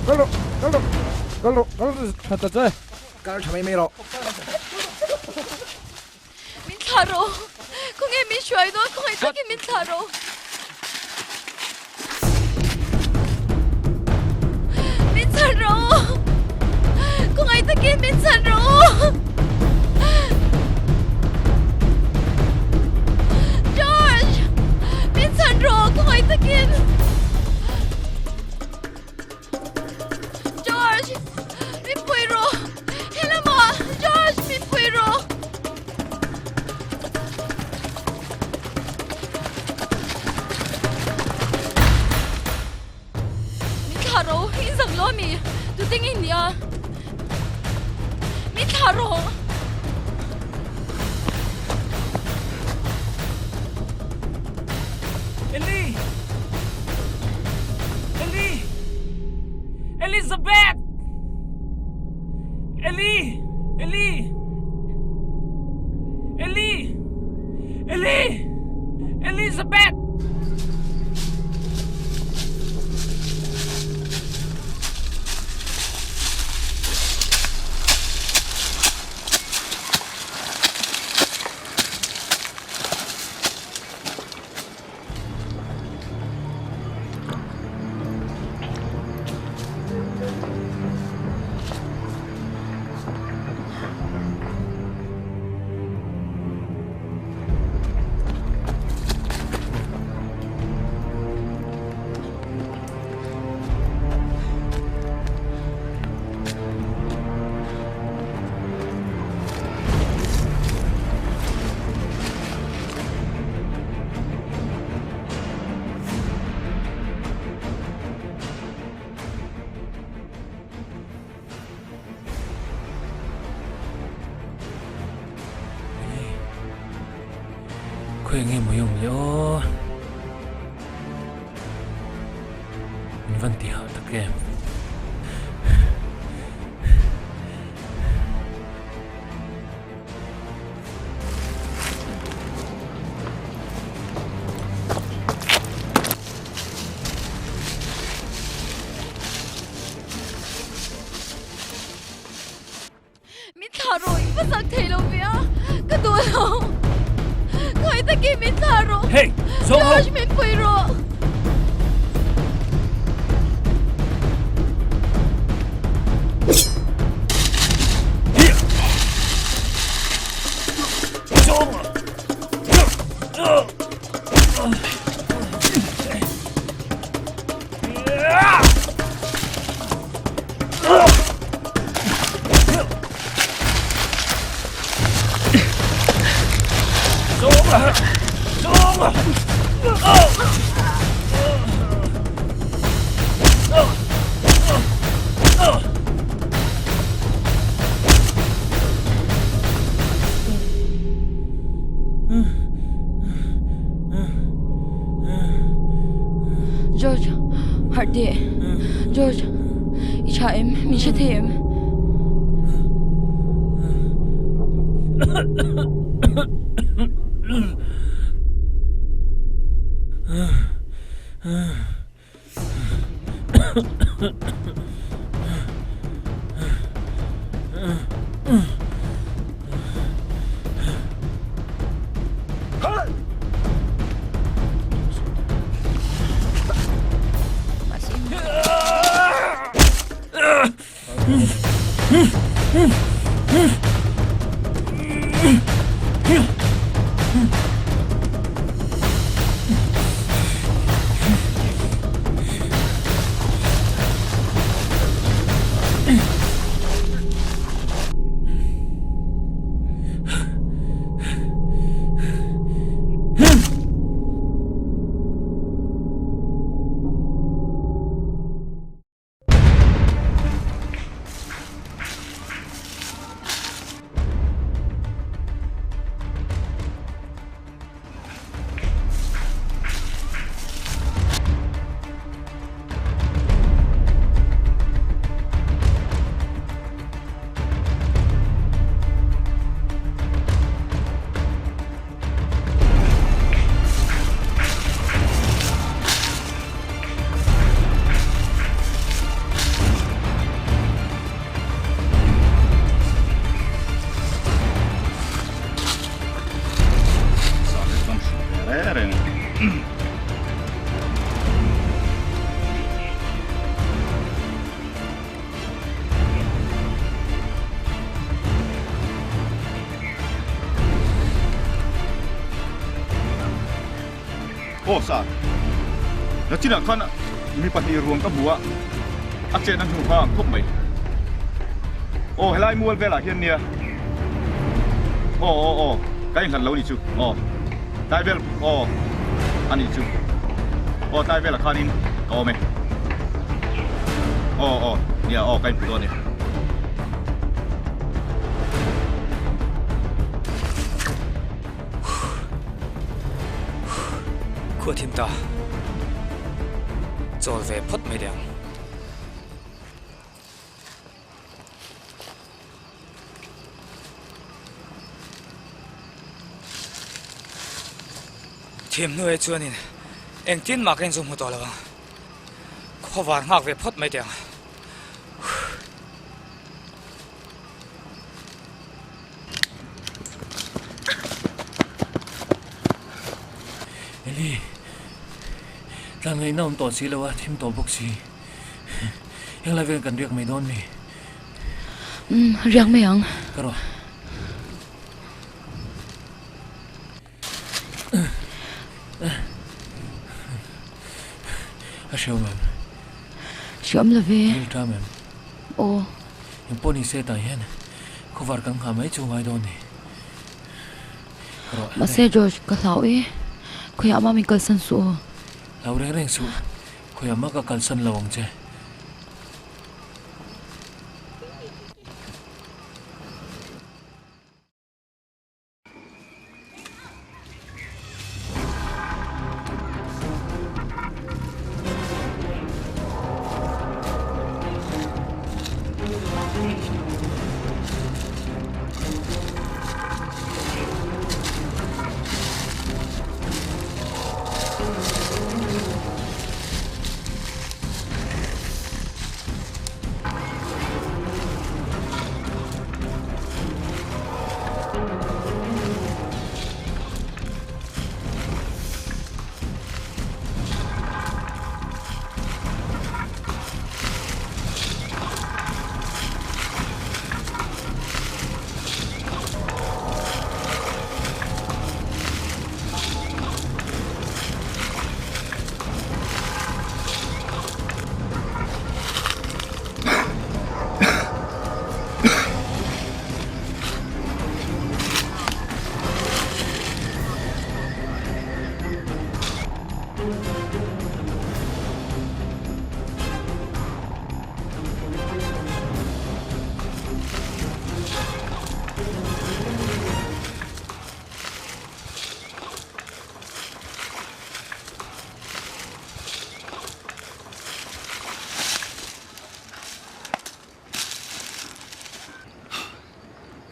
Hata che. Kal thamai mai ro. Min tharo. Ko ngay min shwai do, ko ngay takin min tharo. Min tharo. Ko ngay takin min tharo. George, min tharo, ko ngay takin. George, min puiro. Hela mo, George, min puiro. Min tharo, hinzang lo mi. Tu tingin niya. Min tharo. Elizabeth! Elizabeth! Khuyên nghe một dùng liễu mình vẫn tỉ hợp tất em Min tharo, ipasak thelo via. Kadulo. Koi taki min tharo. Hey, George min puiro. George, Hardy, George, icha em, mi sẽ thấy em. Oh, sa. Na china khan mi pati ruang ka bua. A chen an hu ka khop mai. Oh, helai mual vela hian nia. Oh. Kai han lo ni chu. Oh. Tai vel. Oh. Ani chu. Oh, tai vela khanin ko me. Oh. Nia kai pu ni. Khua thiên ta rồi về phất mây đèn thiềm nuôi chưa nên anh tin mà anh dùng một tòa là khó vàng ngạc về phất mây đèn Eli lang ngày nào tỏ xí lâu thêm tỏ bốc xí em lại về cần việc mày đón mày riêng mày ăn cái rồi Siom là về tra mềm ô em poni xe tài hen không vào căng hàm ấy chung ai đón này mà xe George cái thảo ấy khuyên ama mình cần sân sủa lau reng su khuyên ama cái cần sân lawang che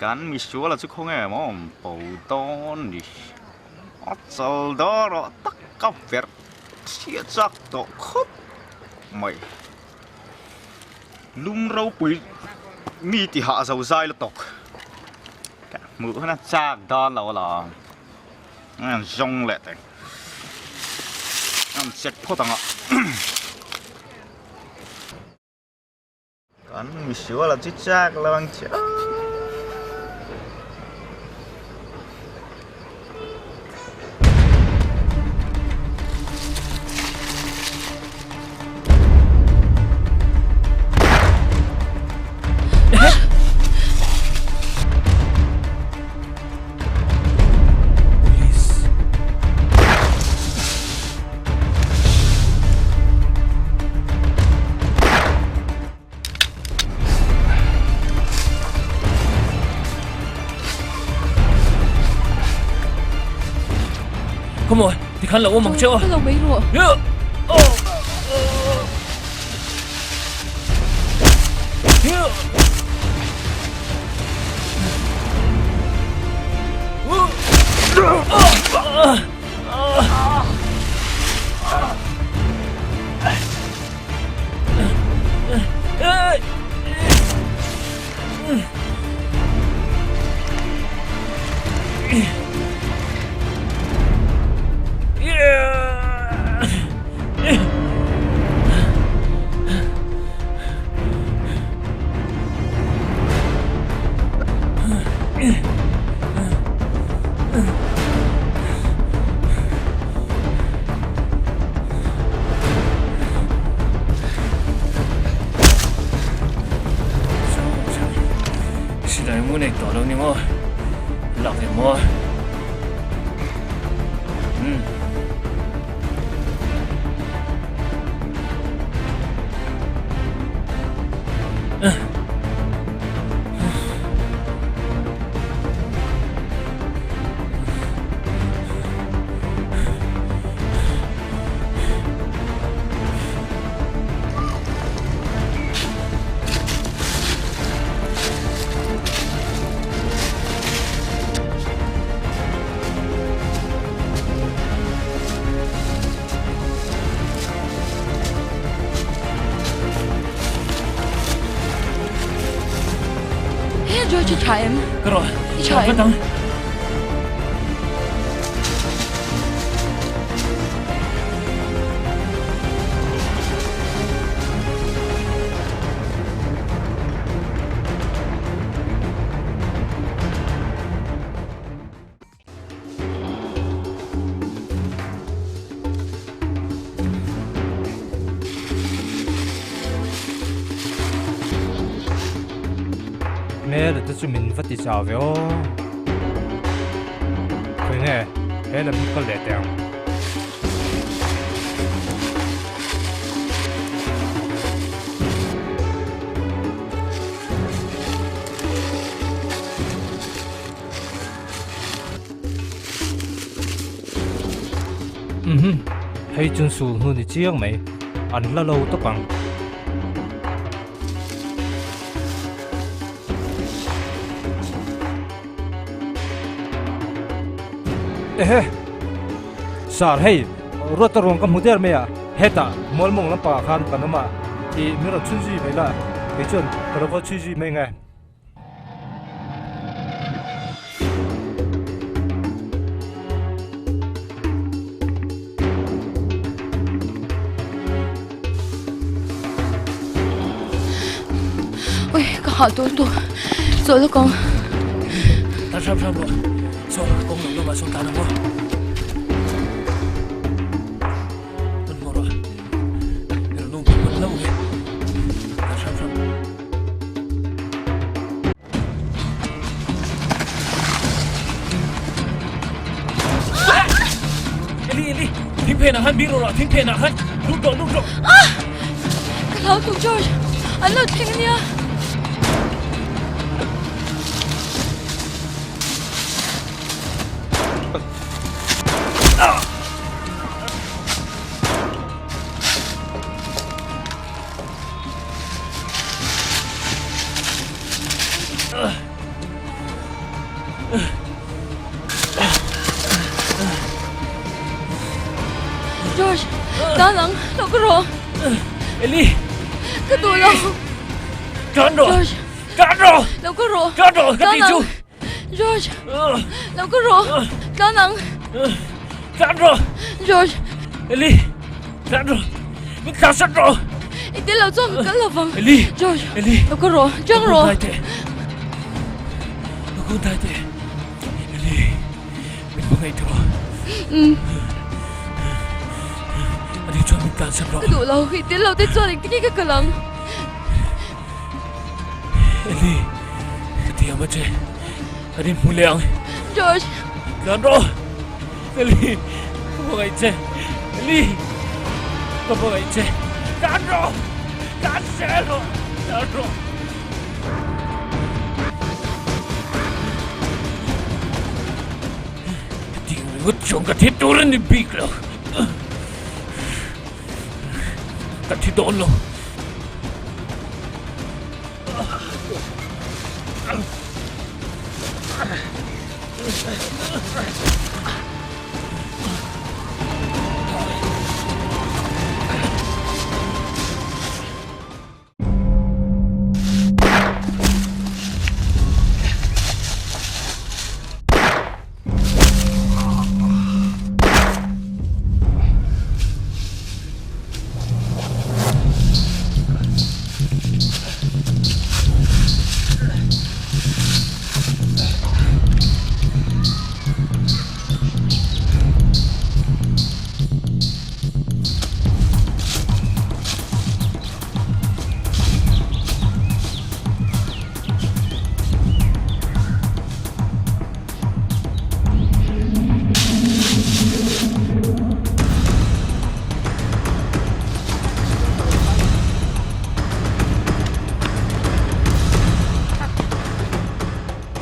กันมีชัวร์ละชุกคงไงมองปูต้นดิอัดสลดอร์ตักกับเวรเสียจักตกคุบไม่ลุงเราปุ๋ยมีที่หาเสาใจละตกมือเขาน่าจากดอนเราล่ะงั้นจงแหละแต่งั้นเช็ดพ่อตังอ่ะกันมีชัวร์ละจิจากระวังเจ้าCome on, thì khăn là ôm bằng chưa? Khăn là mấy rồi. Rồi chị chạy em. Cái rồi. Chị chạy em. Mẹ là tôi mình phát đi chào với ô. Thôi nè, mẹ là mình có lẽ đèo. Hay chân su hơn thì chiếc mày, ăn lâu lâu tóc bằng. Sar hey, rotarong kam huder meya, heta, molmong lampa khan panama, I mira chuji mela, kechon, karava chuji menga. Ôi, cả hả tôi, rồi đó con. Ta sao rồi, sao con đừng đâu mà xuống ta đâu mà. Eli,ทิ้งเพลงอาหารบีโร่ละทิ้งเพลงอาหารลุกโดด Hello, Dr. George. Ano, tingnan niya. George, dalang, logro. Ellie, Kadulo. Kando, George, Kando, logro. Kando, katiju. George, logro. Dalang, Kando, George. Ellie, Kando, mikasado. Itilaw zong kalawang. Ellie, George, Ellie, logro. Jangro. Lugod tayo. Ellie, mga ito. Ano yung chuan mikasado? Kadulo, itilaw tayo zong tingikakalang. Ellie, kati amat ano yung muliang? George. Kando, Ellie, mga ito. Ellie, mga ito. Kando, Cancelo, Kando. Utjong katitulan ni Biglo. Katidolo.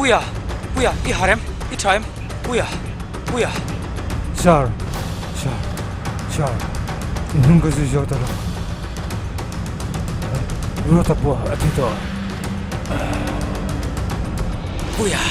Buya, i harem, i time, buya. Char. Nunca se jota. Rota po, atito. Buya.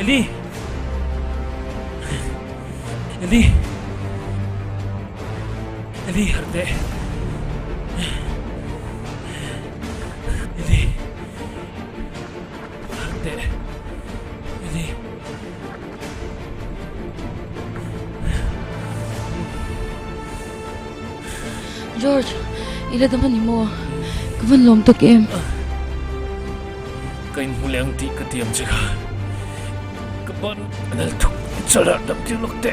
Ellie, herde. Ellie, herde. Ellie. George, ila naman mo. Kavan lom to game. Kain muliang di katiam jaga. Kapan anal tuk salar dam tilokte.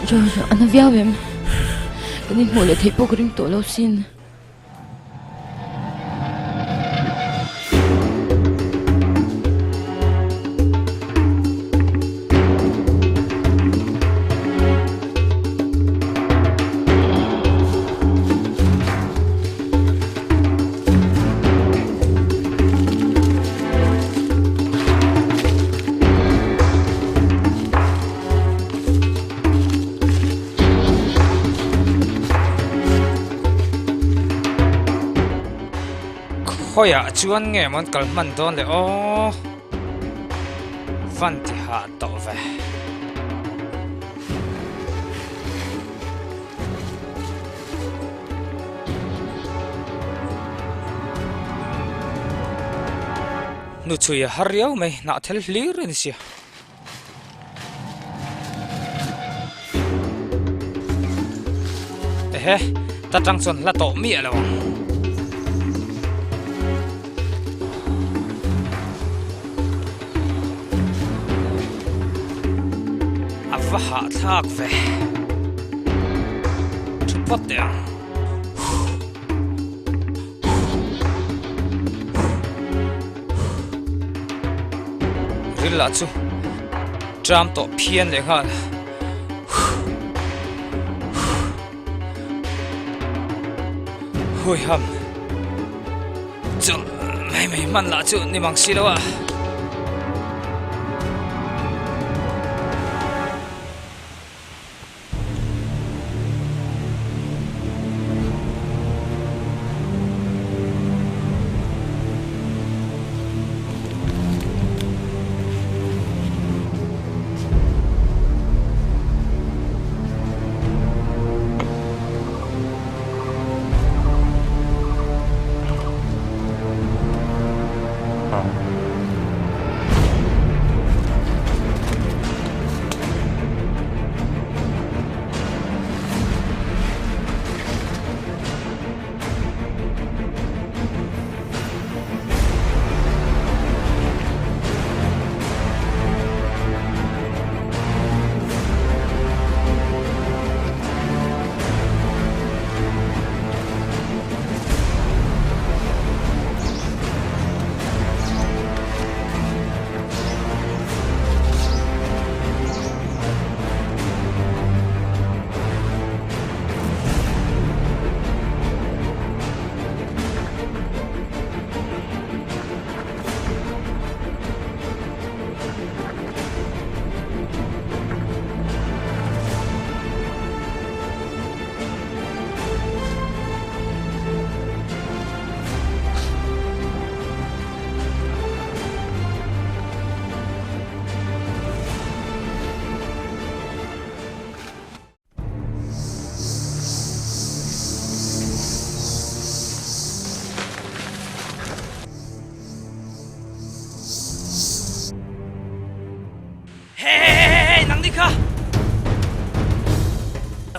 George, ana viawem. Kanin mole thei pok ring to lo sin. Khoi à chuan nghe món cẩn mặn đón để ô văn thì hạ tàu về nu chui hariau mày nã thel lir ni sia ta trăng xuân là tổ mía đâu và hạ thác về chút bắt đèn rilla chu tram to phiền để ngan hui ham chu mày man la chu ni mang si đâu à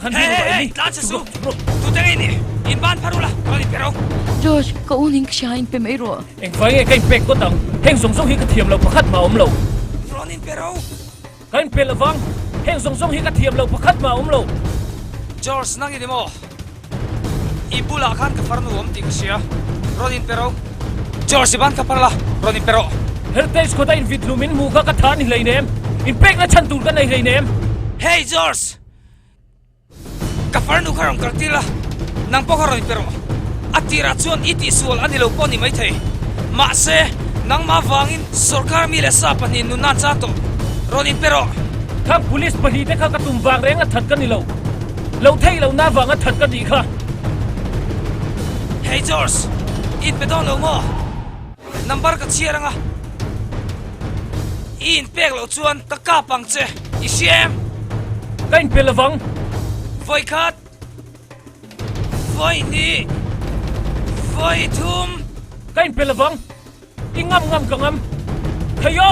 Hey, laat ze zo. Tu tengi ni. In ban parula. Kali pero. George, ka uning shine pe mai ro. Eng fai kai pek ko tang. Heng song song hi ka thiam lo pakhat ma om lo. Ronin pero. Kain pe lawang. Heng song song hi ka thiam lo pakhat ma om lo. George nangi demo. Ibula khan ka farnu om ting sia. Ronin pero. George ban ka parla. Ronin pero. Heritage ko ta in vitlumin mu ka than hi leinem. In pek na chan tur ka nei leinem. Hey George. Kafarnu karong kartila nang pokaron pero atira chuan iti sual anilo poni mai thei ma se nang ma wangin sarkar mi le sa panin nu nan cha to ronin pero thang police pahi te kha ka tum wang reng a that ka ni lo thei lo na wang a that ka di kha. Hey George in pedon lo mo number ka chiaranga in pek lo chuan ka ka pang che I siam kain pe lawang voi khát voi ni voi thum kain pe lawang ingam ngam ka ngam thayo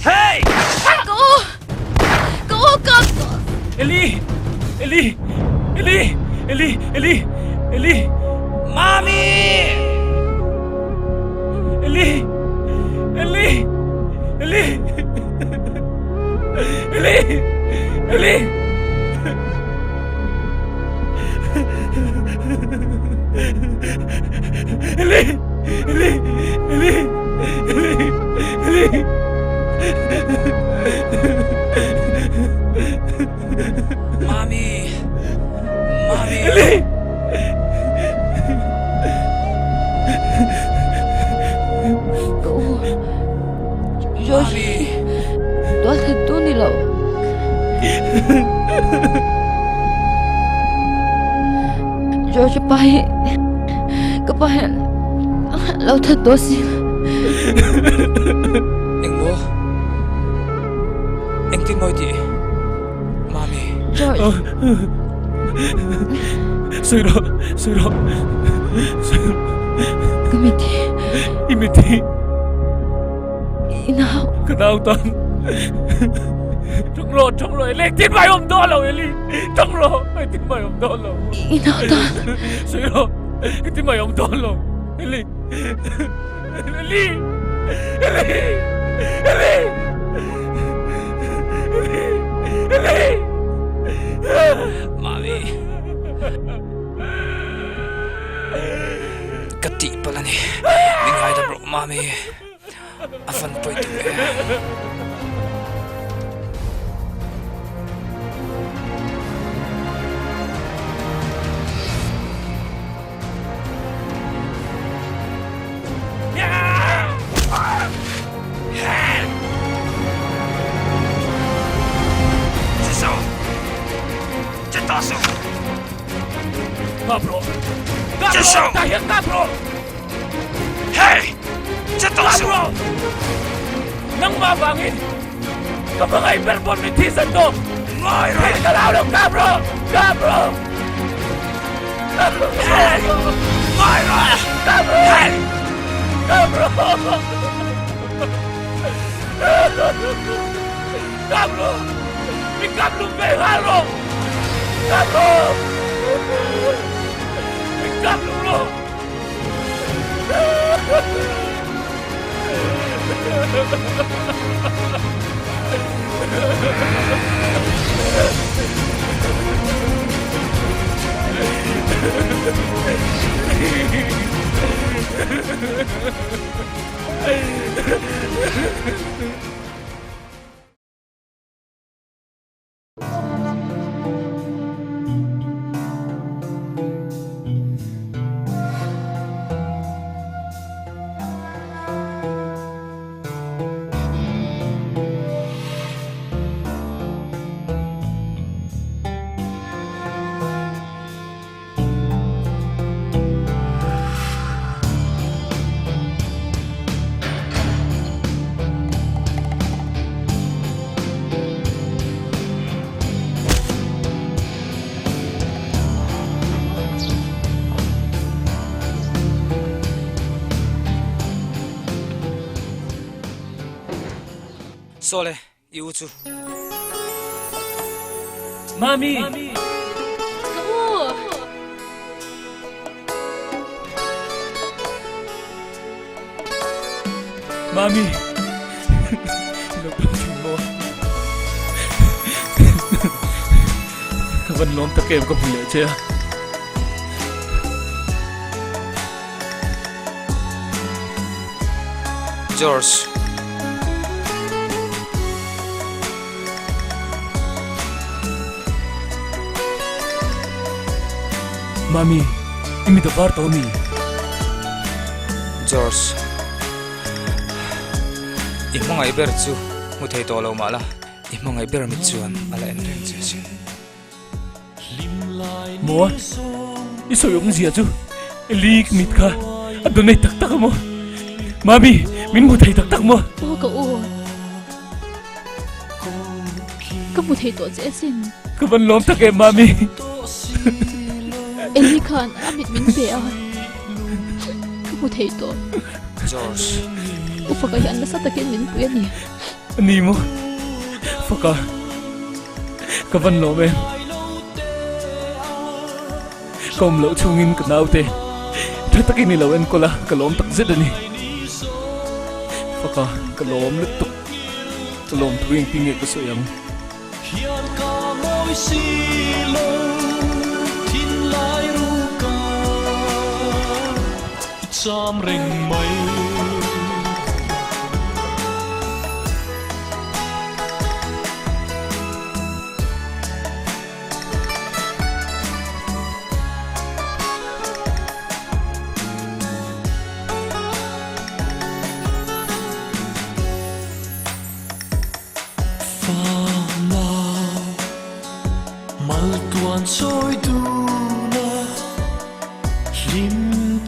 hey go Eli mami Eli Josh, tuan tu ni lo. Josh pai, kepai, lo thật dosi. Anh bố, anh tin moi chị, mami. Josh. Siro. Imiti. Inau. Kenal tan. Trong rồi, Eli tin mày hôm đó rồi Eli. Trong rồi, anh tin mày hôm đó rồi. Inau tan. Siro, anh tin mày hôm đó rồi. Eli. Mami. Kati pala ni. Bingay na bro, mami. Afan po ito eh. Kabro! Tayo kabro! Hey! Kabro! Nang mabangin! Kapag ay verbon ni Tisan to! Hindi ka lang kabro! Kabro! Kabro! Kabro! Kabro! Kabro! Mi kablo pegalo! Kabro! Mi kablo bro! Sole, iucu. Mami! Mami! Ilang mo. Kawan long takem ko pula siya. George. Mami, ini dapat Tommy. George. Imo nga iber chu, muthai to lo mala. Imo nga iber mitsuan ala en ren chu. Mo, iso yung siya chu. Elik mit ka. Adunay taktak mo. Mami, min muthai taktak mo. Oh, kau. Kamu muthai to jesin. Kaban lom takem mami. Eli Khan, amit min pe ah. Kamu thei to. George. Ufaka yan na sa takin min puya ni. Ani mo. Faka. Kaban lo men. Kom lo chungin kanau te. Tatakin ni lawen ko la kalom tak zed ani. Faka kalom lutuk. lom thuing pinge ka so yang hian ka moi si lo thin lai ru ka cham reng mai trôi tu na lim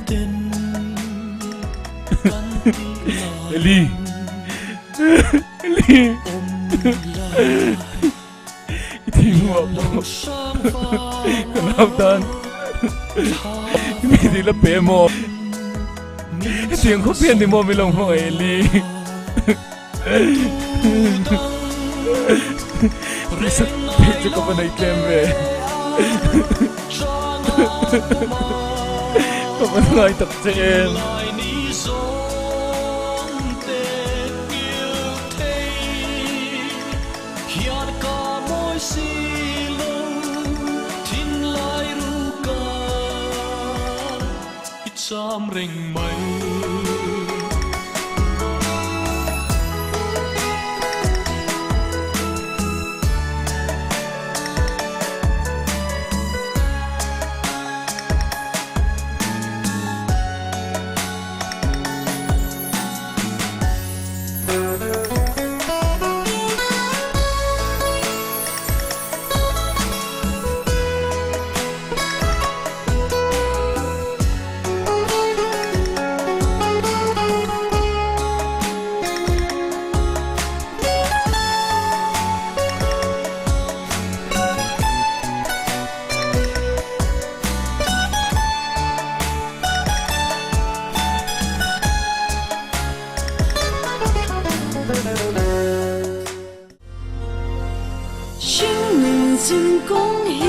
ten Eli Eli Itingo ako Kalabdan Hindi la pe mo Siyang ko piyan di mo milong mo Eli Risa pecho ka pa na itembe Kapan nga itaksin Cham reng mai sinh命真恭喜。